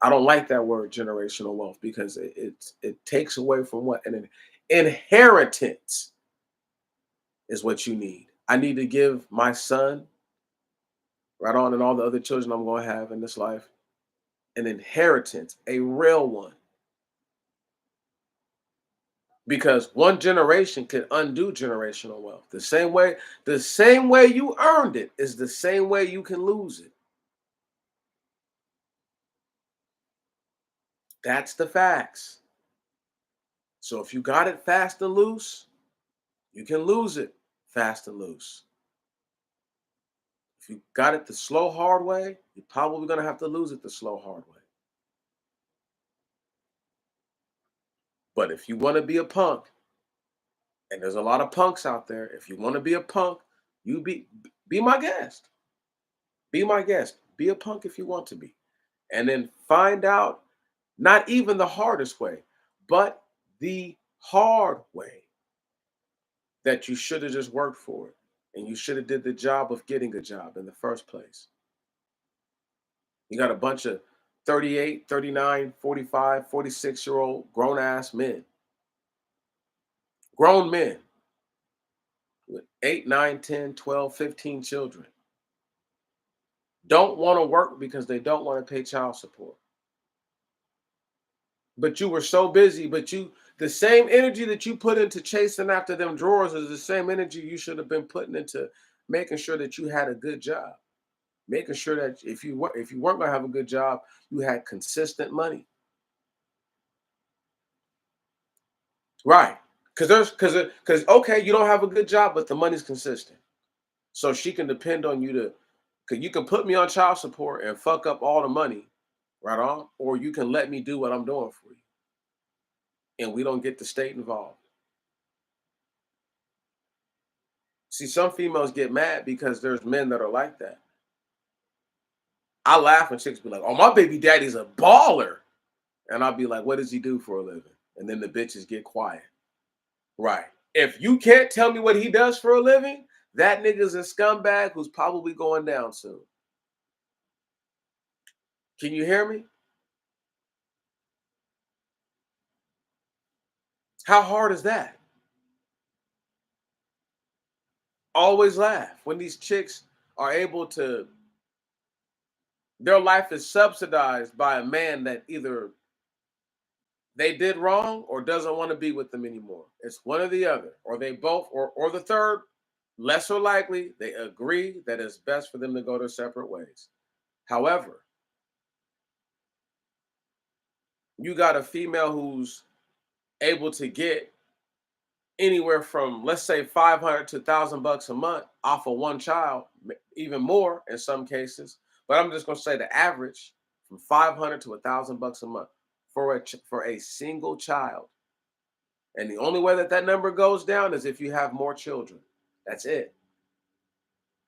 Speaker 1: I don't like that word generational wealth because it takes away from what an inheritance is what you need. I need to give my son, right on, and all the other children I'm going to have in this life an inheritance, a real one. Because one generation can undo generational wealth. The same way you earned it is the same way you can lose it. That's the facts. So if you got it fast and loose, you can lose it fast and loose. If you got it the slow, hard way, you're probably going to have to lose it the slow, hard way. But if you want to be a punk, and there's a lot of punks out there, if you want to be a punk, you be my guest. Be my guest. Be a punk if you want to be. And then find out not even the hardest way, but the hard way that you should have just worked for it. And you should have did the job of getting a job in the first place. You got a bunch of 38, 39, 45, 46-year-old grown ass men Grown men with 8, 9, 10, 12, 15 children don't want to work because they don't want to pay child support. But you were so busy, the same energy that you put into chasing after them drawers is the same energy you should have been putting into making sure that you had a good job, making sure that if you weren't gonna have a good job, you had consistent money. Right. Because okay, you don't have a good job, but the money's consistent. So she can depend on you to cause you can put me on child support and fuck up all the money, right on, or you can let me do what I'm doing for you. And we don't get the state involved. See, some females get mad because there's men that are like that. I laugh when chicks be like, "Oh, my baby daddy's a baller," and I'll be like, "What does he do for a living?" And then the bitches get quiet. Right. If you can't tell me what he does for a living, that nigga's a scumbag who's probably going down soon. Can you hear me? How hard is that? Always laugh when these chicks are able to, their life is subsidized by a man that either they did wrong or doesn't want to be with them anymore. It's one or the other, or they both, or the third, lesser likely, they agree that it's best for them to go their separate ways. However, you got a female who's able to get anywhere from, let's say, 500 to $1,000 a month off of one child, even more in some cases. But I'm just going to say the average from 500 to $1,000 a month for a single child. And the only way that that number goes down is if you have more children. That's it.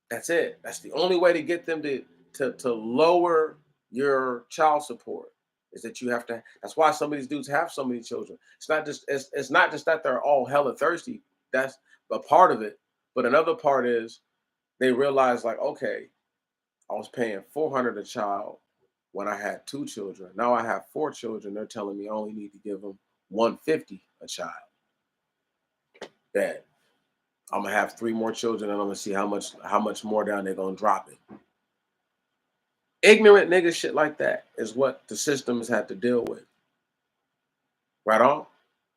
Speaker 1: That's it. That's the only way to get them to lower your child support is that you have to. That's why some of these dudes have so many children. It's not just that they're all hella thirsty. That's a part of it. But another part is they realize like, okay, I was paying 400 a child when I had two children. Now I have four children. They're telling me I only need to give them 150 a child. Bad. I'm gonna have three more children, and I'm gonna see how much more down they're gonna drop it. Ignorant nigga shit like that is what the system has had to deal with. Right on?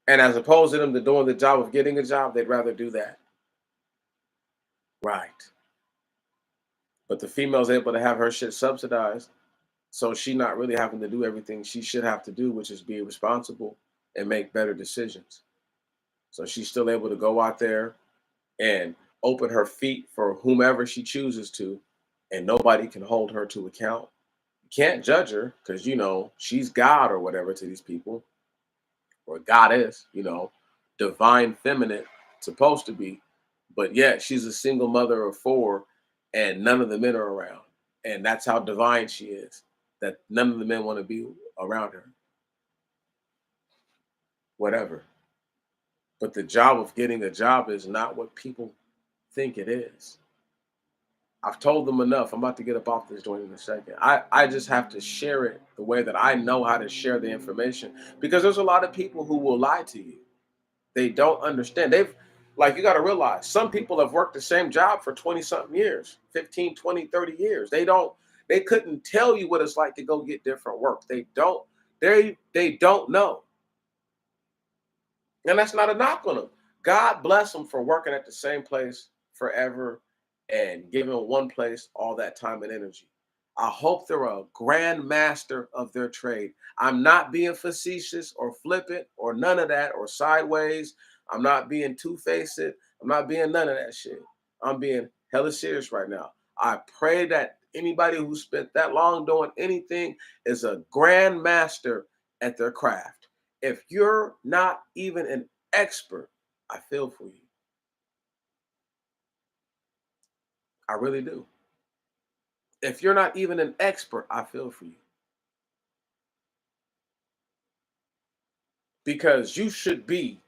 Speaker 1: And as opposed to them to doing the job of getting a job, they'd rather do that. Right. But the female's able to have her shit subsidized, so she not really having to do everything she should have to do, which is be responsible and make better decisions. So she's still able to go out there and open her feet for whomever she chooses to, and nobody can hold her to account. You can't judge her because she's God or whatever to these people, or goddess, divine feminine, supposed to be. But yet she's a single mother of four, and none of the men are around. And that's how divine she is. That none of the men want to be around her. Whatever. But the job of getting a job is not what people think it is. I've told them enough. I'm about to get up off this joint in a second. I just have to share it the way that I know how to share the information because there's a lot of people who will lie to you. They don't understand. You got to realize some people have worked the same job for 20 something years, 15, 20, 30 years. They couldn't tell you what it's like to go get different work. They don't know. And that's not a knock on them. God bless them for working at the same place forever and giving one place all that time and energy. I hope they're a grand master of their trade. I'm not being facetious or flippant or none of that or sideways. I'm not being two-faced. I'm not being none of that shit. I'm being hella serious right now. I pray that anybody who spent that long doing anything is a grand master at their craft. If you're not even an expert, I feel for you. I really do. If you're not even an expert, I feel for you. Because you should be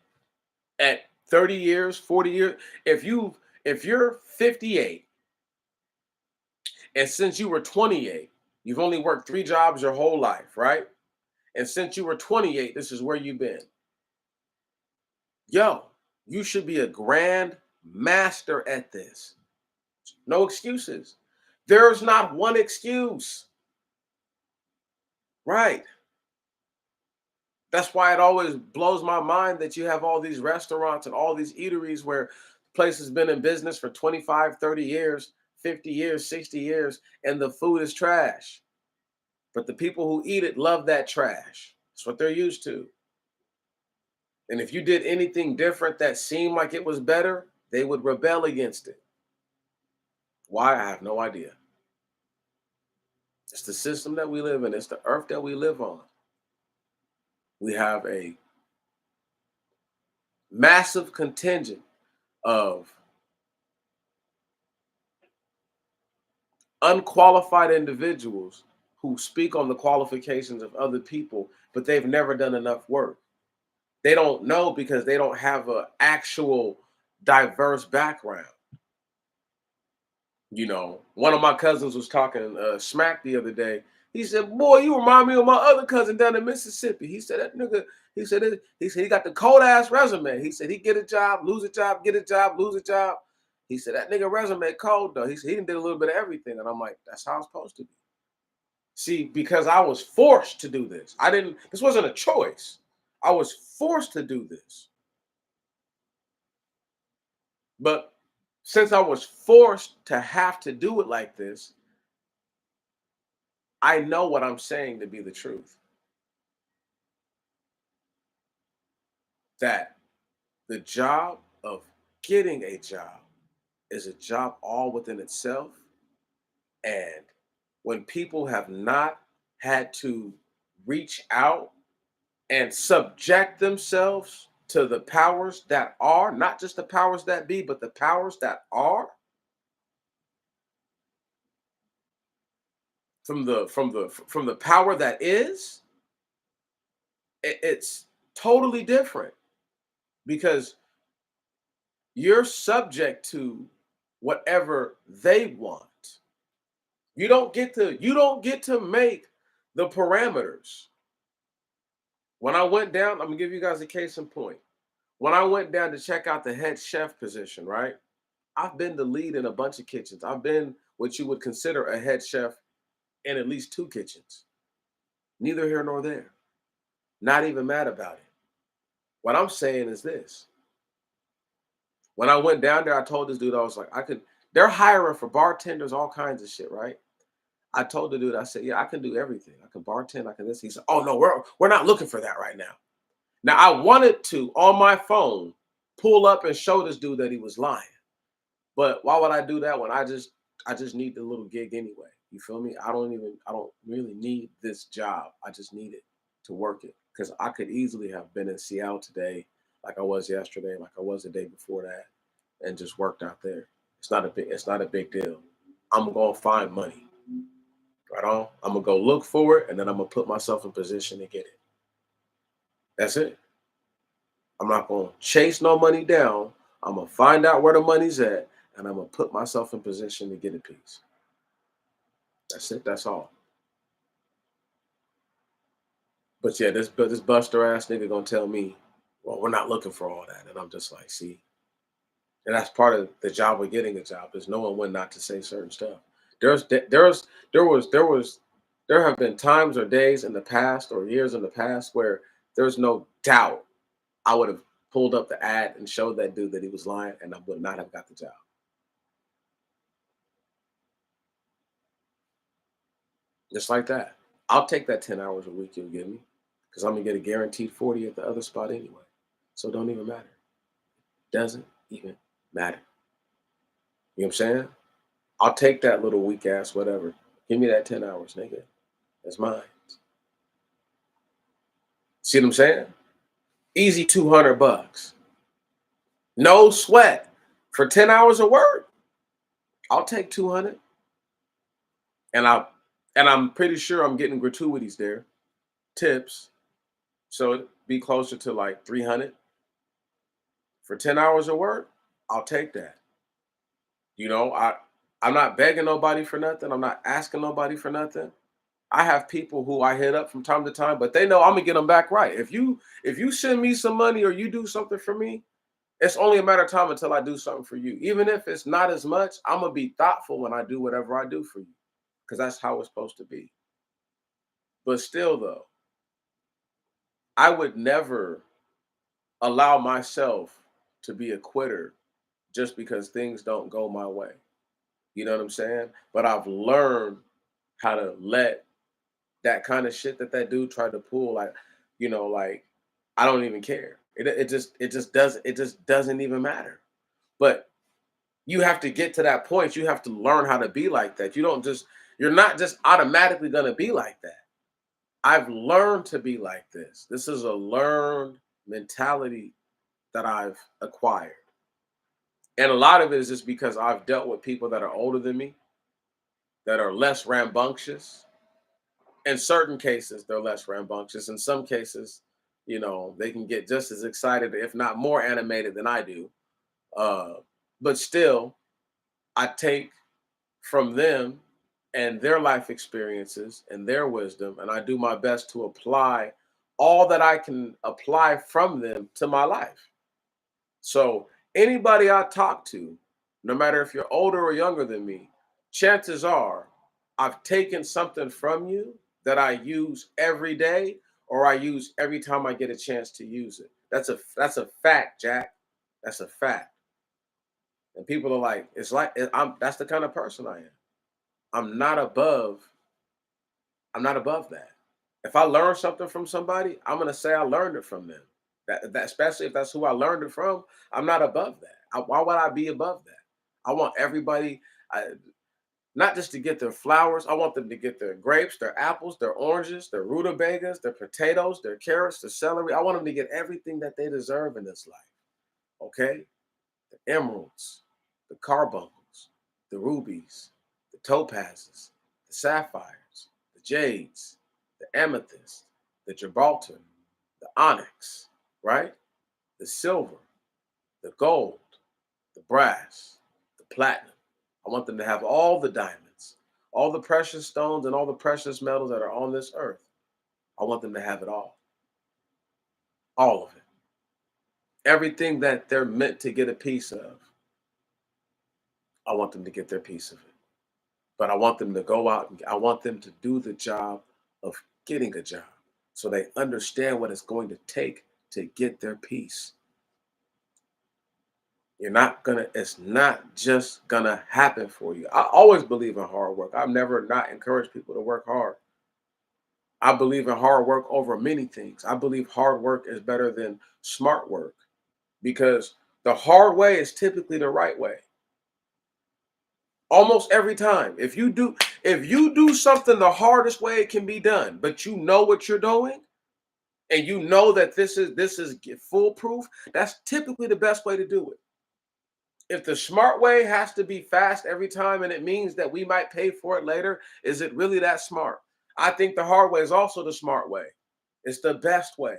Speaker 1: at 30 years, 40 years. If you're 58 and since you were 28, you've only worked three jobs your whole life, right? And since you were 28, this is where you've been. Yo, You should be a grand master at this. No excuses. There's not one excuse. Right. That's why it always blows my mind that you have all these restaurants and all these eateries where place has been in business for 25, 30 years, 50 years, 60 years, and the food is trash. But the people who eat it love that trash. That's what they're used to. And if you did anything different that seemed like it was better, they would rebel against it. Why? I have no idea. It's the system that we live in, it's the earth that we live on. We have a massive contingent of unqualified individuals who speak on the qualifications of other people, but they've never done enough work. They don't know because they don't have an actual diverse background. You know, one of my cousins was talking smack the other day. He said, "Boy, you remind me of my other cousin down in Mississippi." He said, "That nigga." He said he got the cold ass resume. He said he get a job, lose a job, get a job, lose a job. He said that nigga resume cold though. He said he did a little bit of everything, and I'm like, that's how it's supposed to be. See, because I was forced to do this. I didn't. This wasn't a choice. I was forced to do this. But since I was forced to have to do it like this, I know what I'm saying to be the truth. That the job of getting a job is a job all within itself. And when people have not had to reach out and subject themselves to the powers that are, not just the powers that be, but the powers that are, from the power that is, it's totally different because you're subject to whatever they want. You don't get to make the parameters. When I went down, I'm gonna give you guys a case in point. When I went down to check out the head chef position, right? I've been the lead in a bunch of kitchens. I've been what you would consider a head chef in at least two kitchens. Neither here nor there. Not even mad about it. What I'm saying is this. When I went down there, I told this dude, I was like, they're hiring for bartenders, all kinds of shit, right? I told the dude, I said, yeah, I can do everything. I can bartend, I can this. He said, oh no, we're not looking for that right now. Now I wanted to on my phone pull up and show this dude that he was lying. But why would I do that when I just need the little gig anyway? You feel me? I don't really need this job. I just need it to work it. Because I could easily have been in Seattle today, like I was yesterday, like I was the day before that, and just worked out there. It's not a big deal. I'm gonna find money. Right on. I'm gonna go look for it and then I'm gonna put myself in position to get it. That's it. I'm not gonna chase no money down. I'm gonna find out where the money's at and I'm gonna put myself in position to get a piece. That's it. That's all. But yeah, this Buster ass nigga gonna tell me, well, we're not looking for all that. And I'm just like, see, and that's part of the job of getting a job is knowing when not to say certain stuff. There have been times or days in the past or years in the past where there's no doubt I would have pulled up the ad and showed that dude that he was lying and I would not have got the job. Just like that. I'll take that 10 hours a week you'll give me because I'm gonna get a guaranteed 40 at the other spot anyway. So it don't even matter. Doesn't even matter. You know what I'm saying? I'll take that little weak ass whatever. Give me that 10 hours, nigga. That's mine. See what I'm saying? Easy 200 bucks. No sweat. For 10 hours of work, I'll take 200. And I'm pretty sure I'm getting gratuities there, tips. So it'd be closer to like 300. For 10 hours of work, I'll take that. You know, I'm not begging nobody for nothing. I'm not asking nobody for nothing. I have people who I hit up from time to time, but they know I'm gonna get them back right. If you send me some money or you do something for me, It's only a matter of time until I do something for you. Even if it's not as much, I'm gonna be thoughtful when I do whatever I do for you, because that's how it's supposed to be. But still, though, I would never allow myself to be a quitter just because things don't go my way. You know what I'm saying? But I've learned how to let that kind of shit that dude tried to pull, like, like, I don't even care. It just doesn't even matter. But you have to get to that point. You have to learn how to be like that. You're not just automatically gonna be like that. I've learned to be like this. This is a learned mentality that I've acquired. And a lot of it is just because I've dealt with people that are older than me, that are less rambunctious. In certain cases, they're less rambunctious. In some cases, they can get just as excited, if not more animated than I do. Uh, but still, I take from them and their life experiences and their wisdom, and I do my best to apply all that I can apply from them to my life. So anybody I talk to, no matter if you're older or younger than me, chances are I've taken something from you that I use every day, or I use every time I get a chance to use it. That's a fact, Jack. That's a fact. And people are like, it's like that's the kind of person I am. I'm not above I'm not above that. If I learn something from somebody, I'm gonna say I learned it from them. That especially if that's who I learned it from, I'm not above that. Why would I be above that? I want everybody, not just to get their flowers. I want them to get their grapes, their apples, their oranges, their rutabagas, their potatoes, their carrots, their celery. I want them to get everything that they deserve in this life. Okay, the emeralds, the carbuncles, the rubies, the topazes, the sapphires, the jades, the amethyst, the Gibraltar, the onyx, right? The silver, the gold, the brass, the platinum. I want them to have all the diamonds, all the precious stones, and all the precious metals that are on this earth. I want them to have it all of it. Everything that they're meant to get a piece of, I want them to get their piece of it. But I want them to go out and I want them to do the job of getting a job so they understand what it's going to take to get their piece. It's not just gonna happen for you. I always believe in hard work. I've never not encouraged people to work hard. I believe in hard work over many things. I believe hard work is better than smart work because the hard way is typically the right way. Almost every time. If you do something the hardest way it can be done, but you know what you're doing and you know that this is foolproof, that's typically the best way to do it. If the smart way has to be fast every time and it means that we might pay for it later, is it really that smart? I think the hard way is also the smart way. It's the best way.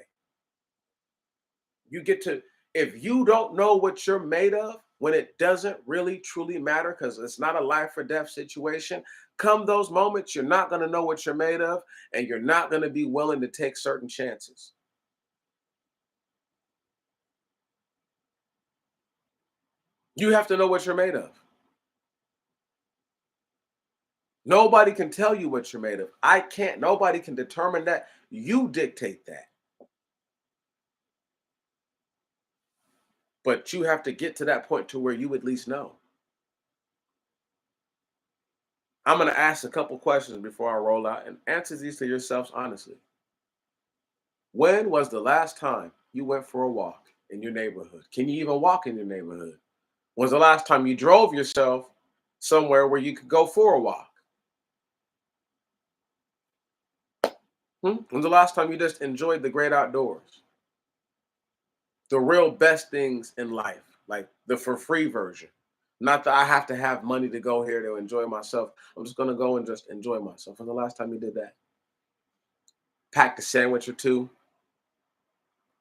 Speaker 1: You get to, if you don't know what you're made of, when it doesn't really truly matter because it's not a life or death situation, come those moments, you're not going to know what you're made of and you're not going to be willing to take certain chances. You have to know what you're made of. Nobody can tell you what you're made of. I can't. Nobody can determine that. You dictate that. But you have to get to that point to where you at least know. I'm going to ask a couple questions before I roll out and answer these to yourselves honestly. When was the last time you went for a walk in your neighborhood? Can you even walk in your neighborhood? When's the last time you drove yourself somewhere where you could go for a walk? When's the last time you just enjoyed the great outdoors? The real best things in life, like the for free version. Not that I have to have money to go here to enjoy myself. I'm just going to go and just enjoy myself. When's the last time you did that? Packed a sandwich or two,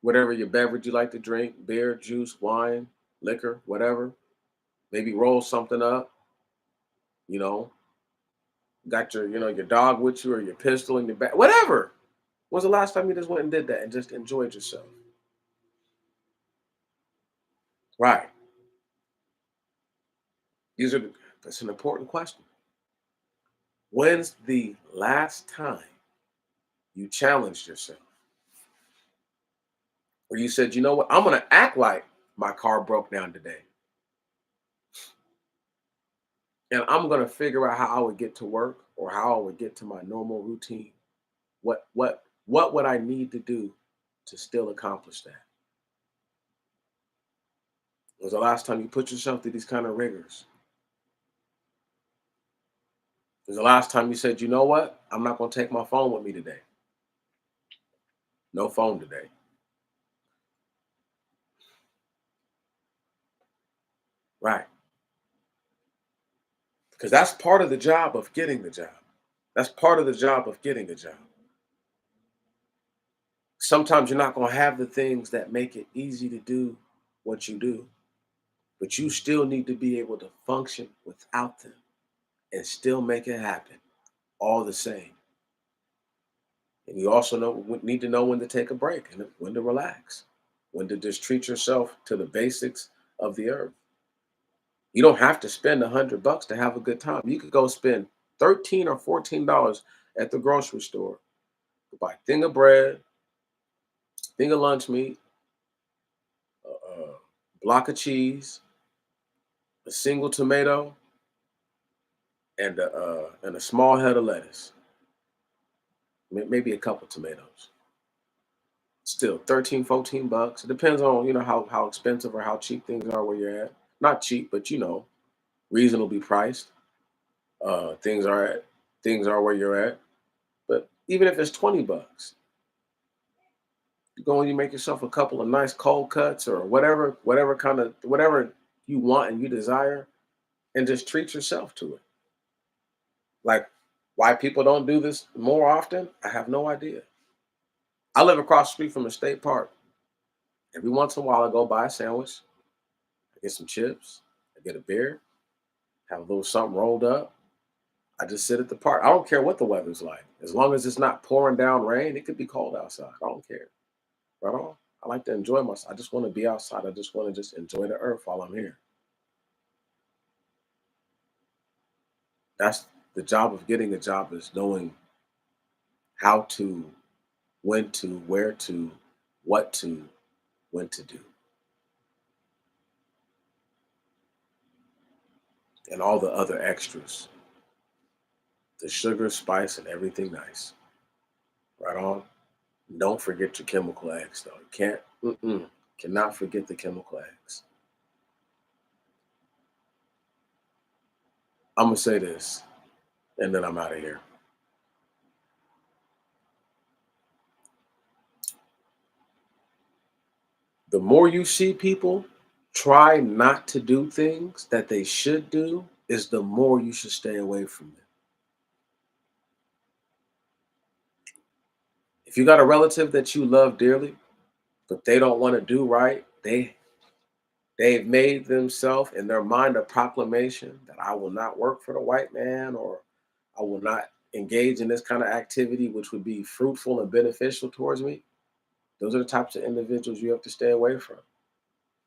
Speaker 1: whatever your beverage you like to drink, beer, juice, wine, liquor, whatever. Maybe roll something up, you know, got your dog with you or your pistol in your back, whatever. When's the last time you just went and did that and just enjoyed yourself? Right. These are that's an important question. When's the last time you challenged yourself? Where you said, you know what, I'm gonna act like my car broke down today. And I'm gonna figure out how I would get to work or how I would get to my normal routine. What would I need to do to still accomplish that? Was the last time you put yourself through these kind of rigors? Was the last time you said, you know what? I'm not gonna take my phone with me today. No phone today. Right. Because that's part of the job of getting the job. That's part of the job of getting a job. Sometimes you're not gonna have the things that make it easy to do what you do, but you still need to be able to function without them and still make it happen all the same. And you also need to know when to take a break and when to relax, when to just treat yourself to the basics of the earth. You don't have to spend $100 to have a good time. You could go spend 13 or $14 at the grocery store, buy a thing of bread, thing of lunch meat, a block of cheese, a single tomato, and a small head of lettuce, maybe a couple tomatoes. Still 13, $14. It depends on how expensive or how cheap things are where you're at. Not cheap, but reasonably priced. Things are at things are where you're at. But even if it's $20, you go and you make yourself a couple of nice cold cuts or whatever you want and you desire, and just treat yourself to it. Like, why people don't do this more often, I have no idea. I live across the street from a state park. Every once in a while, I go buy a sandwich, I get some chips, I get a beer, have a little something rolled up. I just sit at the park. I don't care what the weather's like. As long as it's not pouring down rain, it could be cold outside. I don't care. Right on. I like to enjoy myself. I just want to be outside. I just want to just enjoy the earth while I'm here. That's the job of getting a job, is knowing how to, when to, where to, what to, when to do, and all the other extras, the sugar, spice, and everything nice. Right on. Don't forget your chemical eggs, though. You cannot forget the chemical eggs. I'm gonna say this, and then I'm out of here. The more you see people try not to do things that they should do, is the more you should stay away from them. If you got a relative that you love dearly, but they don't want to do right, they've made themselves in their mind a proclamation that I will not work for the white man, or I will not engage in this kind of activity which would be fruitful and beneficial towards me. Those are the types of individuals you have to stay away from,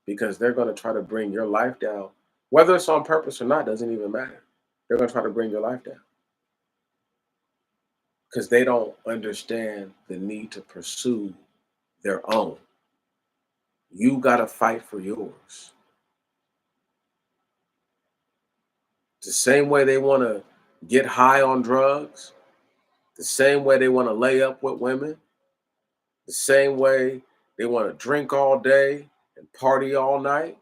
Speaker 1: because they're going to try to bring your life down. Whether it's on purpose or not doesn't even matter. They're going to try to bring your life down because they don't understand the need to pursue their own. You got to fight for yours. The same way they want to get high on drugs, the same way they want to lay up with women, the same way they want to drink all day and party all night,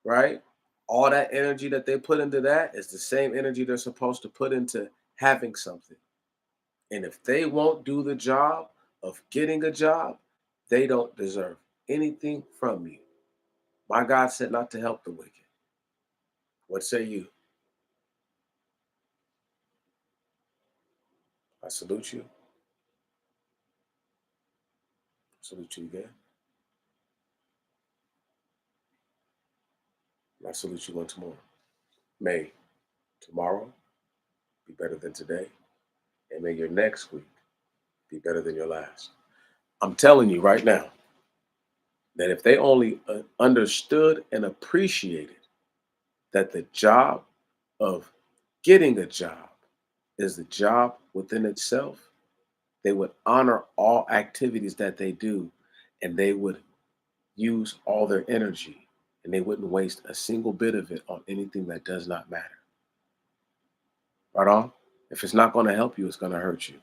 Speaker 1: right? All that energy that they put into that is the same energy they're supposed to put into having something. And if they won't do the job of getting a job, they don't deserve anything from you. My God said not to help the wicked. What say you? I salute you. Salute you again. And I salute you once more. May tomorrow be better than today. And may your next week be better than your last. I'm telling you right now, That if they only understood and appreciated that the job of getting a job is the job within itself, they would honor all activities that they do, and they would use all their energy, and they wouldn't waste a single bit of it on anything that does not matter. Right on? If it's not going to help you, it's going to hurt you.